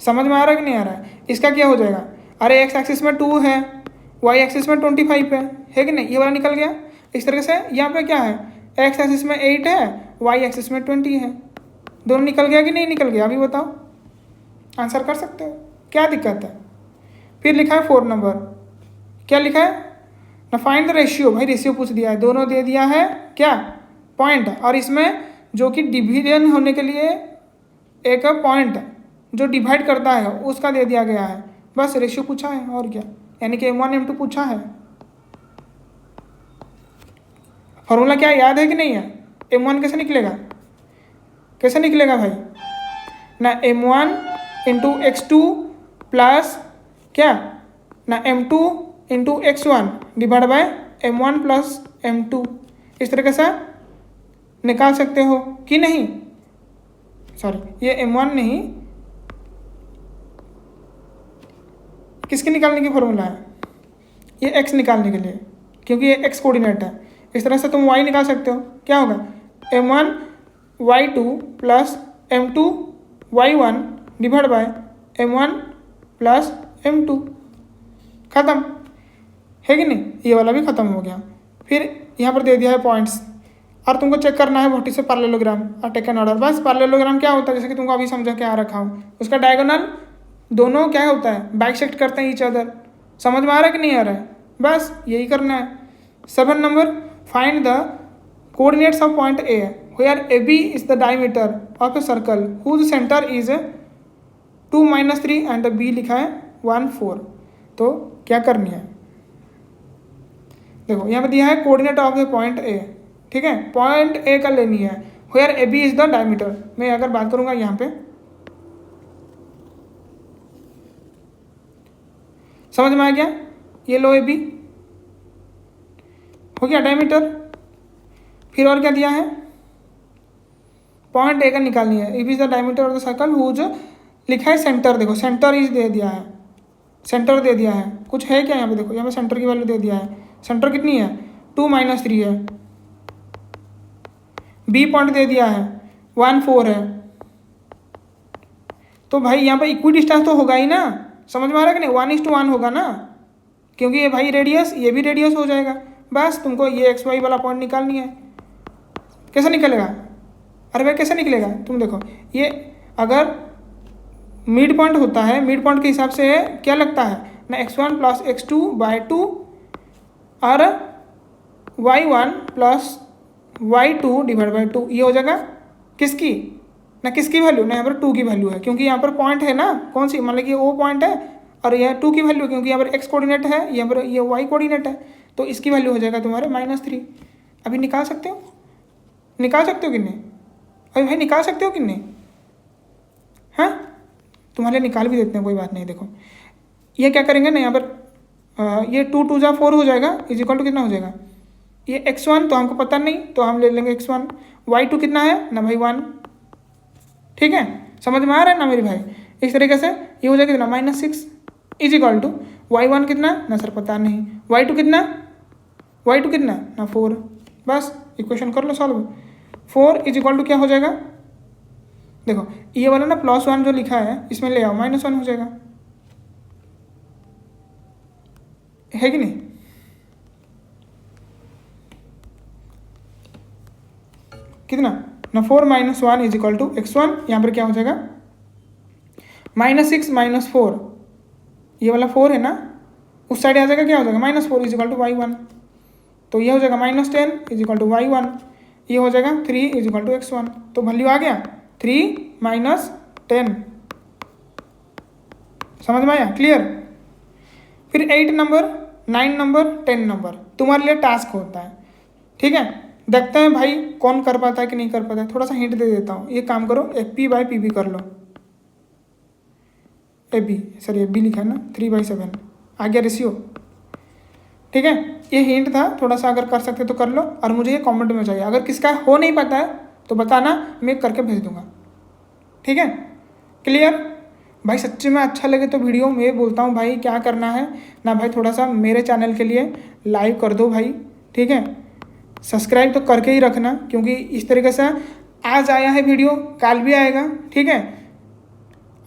समझ में आ रहा है कि नहीं आ रहा है? इसका क्या हो जाएगा, अरे एक्स एक्सिस में 2 है, वाई एक्सिस में 25 है कि नहीं, ये वाला निकल गया। इस तरह से यहाँ पे क्या है, एक्स एक्सिस में 8 है, वाई एक्सिस में 20 है, दोनों निकल गया कि नहीं निकल गया, अभी बताओ, आंसर कर सकते हो, क्या दिक्कत है? फिर लिखा है 4 नंबर, क्या लिखा है ना, फाइंड द रेशियो। भाई रेशियो पूछ दिया है, दोनों दे दिया है क्या, पॉइंट, और इसमें जो कि डिवीजन होने के लिए एक पॉइंट जो डिवाइड करता है उसका दे दिया गया है। बस रेशियो पूछा है और क्या, यानी कि M1 M2 पूछा है। फॉर्मूला क्या याद है कि नहीं है, M1 कैसे निकलेगा, कैसे निकलेगा भाई ना, M1 इंटू X2 प्लस क्या ना M2 into X1 divide by M1 plus M2, इस तरीके से निकाल सकते हो कि नहीं। सॉरी ये m1 नहीं, किसके निकालने की फॉर्मूला है, ये x निकालने के लिए, क्योंकि ये x कोऑर्डिनेट है। इस तरह से तुम y निकाल सकते हो। क्या होगा, m1 y2 plus m2 y1 divide by m1 plus m2, खत्म है कि नहीं, ये वाला भी खत्म हो गया। फिर यहाँ पर दे दिया है पॉइंट्स, और तुमको चेक करना है व्हाट इज ए पैरेललोग्राम और टेकन ऑर्डर। बस पैरेललोग्राम क्या होता है, जैसे कि तुमको अभी समझा के आ रखा हूँ, उसका डायगोनल दोनों क्या होता है, बाइसेक्ट करते हैं ईच अदर। समझ में आ रहा है कि नहीं आ रहा है, बस यही करना है। 7 number, find the coordinates of point A where A B is the diameter of a circle whose centre is 2 - 3 and the B लिखा है 1 4। तो क्या करनी है, देखो यहाँ पे दिया है coordinate of the point A, ठीक है, पॉइंट ए का लेनी है where A B is the diameter. मैं अगर बात करूंगा यहाँ पे, समझ में आ गया, ये लो ए बी हो गया डायमीटर। फिर और क्या दिया है, पॉइंट ए का निकालनी है, A B is the diameter of the circle whose लिखा है सेंटर, देखो सेंटर इज दे दिया है, सेंटर दे दिया है, कुछ है क्या यहाँ पे, देखो यहाँ पे सेंटर की वैल्यू दे दिया है, सेंटर कितनी है 2 - 3 है, बी पॉइंट दे दिया है 1 4 है। तो भाई यहाँ पे इक्वी डिस्टेंस तो होगा ही ना, समझ में आ रहा है कि नहीं, 1:1 होगा ना, क्योंकि ये भाई रेडियस, ये भी रेडियस हो जाएगा। बस तुमको ये एक्स वाई वाला पॉइंट निकालनी है। कैसे निकलेगा, अरे भाई कैसे निकलेगा, तुम देखो, ये अगर मिड पॉइंट होता है, मिड पॉइंट के हिसाब से क्या लगता है ना, x1 प्लस x2/2 और y1 plus y2 divide by 2, ये हो जाएगा किसकी ना, किसकी वैल्यू ना, यहाँ पर 2 की वैल्यू है, क्योंकि यहाँ पर पॉइंट है ना, कौन सी, मतलब कि O पॉइंट है, और यह 2 की वैल्यू, क्योंकि यहाँ पर x कोऑर्डिनेट है, यहाँ पर ये y कोऑर्डिनेट है, तो इसकी वैल्यू हो जाएगा तुम्हारे -3। अभी निकाल सकते हो, निकाल सकते हो कि नहीं, अभी भाई निकाल सकते हो कि नहीं, हाँ तुम्हारे लिए निकाल भी देते हैं, कोई बात नहीं। देखो ये क्या करेंगे ना, यहाँ पर ये 2 2 जा 4 हो जाएगा, इज इक्वल टू कितना हो जाएगा, ये x1 तो हमको पता नहीं, तो हम ले लेंगे x1, y2 कितना है ना भाई 1, ठीक है, समझ में आ रहा है ना मेरे भाई। इस तरीके से ये हो जाएगा कितना -6 इज इक्वल टू y1 कितना ना सर पता नहीं, y2 कितना, y2 कितना ना 4, बस इक्वेशन कर लो सॉल्व। 4 इज इक्वल टू क्या हो जाएगा, देखो ये वाला ना +1 जो लिखा है इसमें ले आओ, -1 हो जाएगा, है कि नहीं, कितना ना 4 - 1 इज इक्वल टू x1, यहाँ पर क्या हो जाएगा -6 - 4, ये वाला 4 है ना, उस साइड आ जाएगा, क्या हो जाएगा -4 इज इक्वल टू y1, तो ये हो जाएगा -10 इज इक्वल टू y1, ये हो जाएगा 3 इज इक्वल टू x1, तो वैल्यू आ गया 3 - 10, समझ में आया, क्लियर। फिर 8 नंबर, 9 नंबर, 10 नंबर तुम्हारे लिए टास्क होता है, ठीक है, देखते हैं भाई कौन कर पाता है कि नहीं कर पाता है। थोड़ा सा हिंट दे देता हूँ, ये काम करो, FP/PB कर लो, AB सॉरी AB लिखा है ना, 3/7 आ गया रेशियो, ठीक है। ये हिंट था, थोड़ा सा अगर कर सकते तो कर लो, और मुझे ये कमेंट में चाहिए, अगर किसका हो नहीं पाता है तो बताना, मैं करके भेज दूंगा, ठीक है, क्लियर। भाई सच्ची में अच्छा लगे तो वीडियो मैं बोलता हूँ भाई क्या करना है ना भाई, थोड़ा सा मेरे चैनल के लिए लाइक कर दो भाई, ठीक है, सब्सक्राइब तो करके ही रखना, क्योंकि इस तरीके से आज आया है वीडियो, कल भी आएगा, ठीक है,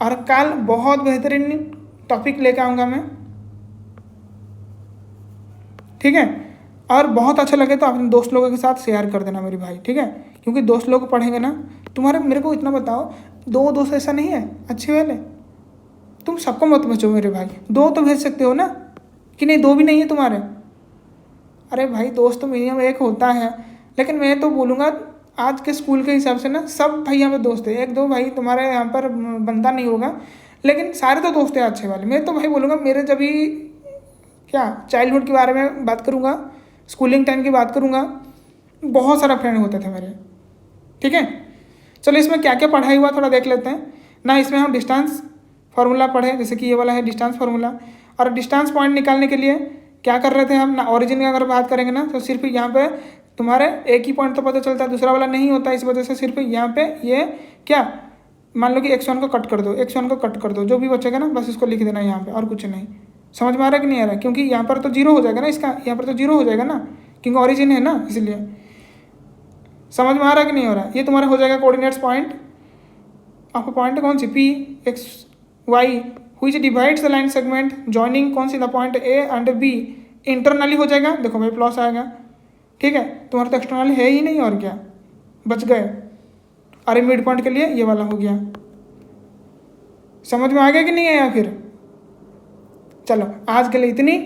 और कल बहुत बेहतरीन टॉपिक लेकर आऊँगा मैं, ठीक है, और बहुत अच्छा लगे तो अपने दोस्त लोगों के साथ शेयर कर देना मेरे भाई, ठीक है, क्योंकि दोस्त लोग पढ़ेंगे ना तुम्हारे, मेरे को इतना बताओ, 2 दोस्त ऐसा नहीं है अच्छे वाले, तुम सबको मत भेजो मेरे भाई, 2 तो भेज सकते हो ना, कि नहीं 2 भी नहीं है तुम्हारे, अरे भाई दोस्त तो मिनिमम 1 होता है, लेकिन मैं तो बोलूँगा आज के स्कूल के हिसाब से ना सब भाई यहाँ पे दोस्त है, 1 2 भाई तुम्हारे यहाँ पर बनता नहीं होगा, लेकिन सारे तो दोस्त हैं अच्छे वाले। मैं तो भाई बोलूँगा, मेरे जब भी क्या चाइल्डहुड के बारे में बात करूँगा, स्कूलिंग टाइम की बात करूँगा, बहुत सारा फ्रेंड होते थे मेरे, ठीक है। चलो इसमें क्या क्या पढ़ाई हुआ थोड़ा देख लेते हैं ना। इसमें हम डिस्टेंस फार्मूला पढ़े, जैसे कि ये वाला है डिस्टेंस फार्मूला, और डिस्टेंस पॉइंट निकालने के लिए क्या कर रहे थे हम ना, ओरिजिन की अगर बात करेंगे ना तो सिर्फ यहाँ पे तुम्हारे एक ही पॉइंट तो पता चलता है, दूसरा वाला नहीं होता, इस वजह से सिर्फ यहाँ पे ये क्या मान लो कि x1 को कट कर दो, x1 को कट कर दो, जो भी बचेगा ना बस इसको लिख देना यहाँ पे, और कुछ नहीं। समझ में आ रहा है कि नहीं आ रहा है? क्योंकि यहाँ पर तो जीरो हो जाएगा ना, इसका यहाँ पर तो जीरो हो जाएगा ना, क्योंकि ऑरिजिन है ना, इसलिए। समझ में आ रहा है कि नहीं हो रहा है? ये तुम्हारा हो जाएगा कोऑर्डिनेट्स पॉइंट। आपको पॉइंट कौन सी, P X Y which divides the line segment joining कौन सी, the point A and B. Internally हो जाएगा, देखो भाई प्लस आएगा, ठीक है। तुम्हारा तो एक्सटर्नल है ही नहीं, और क्या बच गए। अरे मिड पॉइंट के लिए ये वाला हो गया। समझ में आ गया कि नहीं आया फिर? चलो आज के लिए इतनी।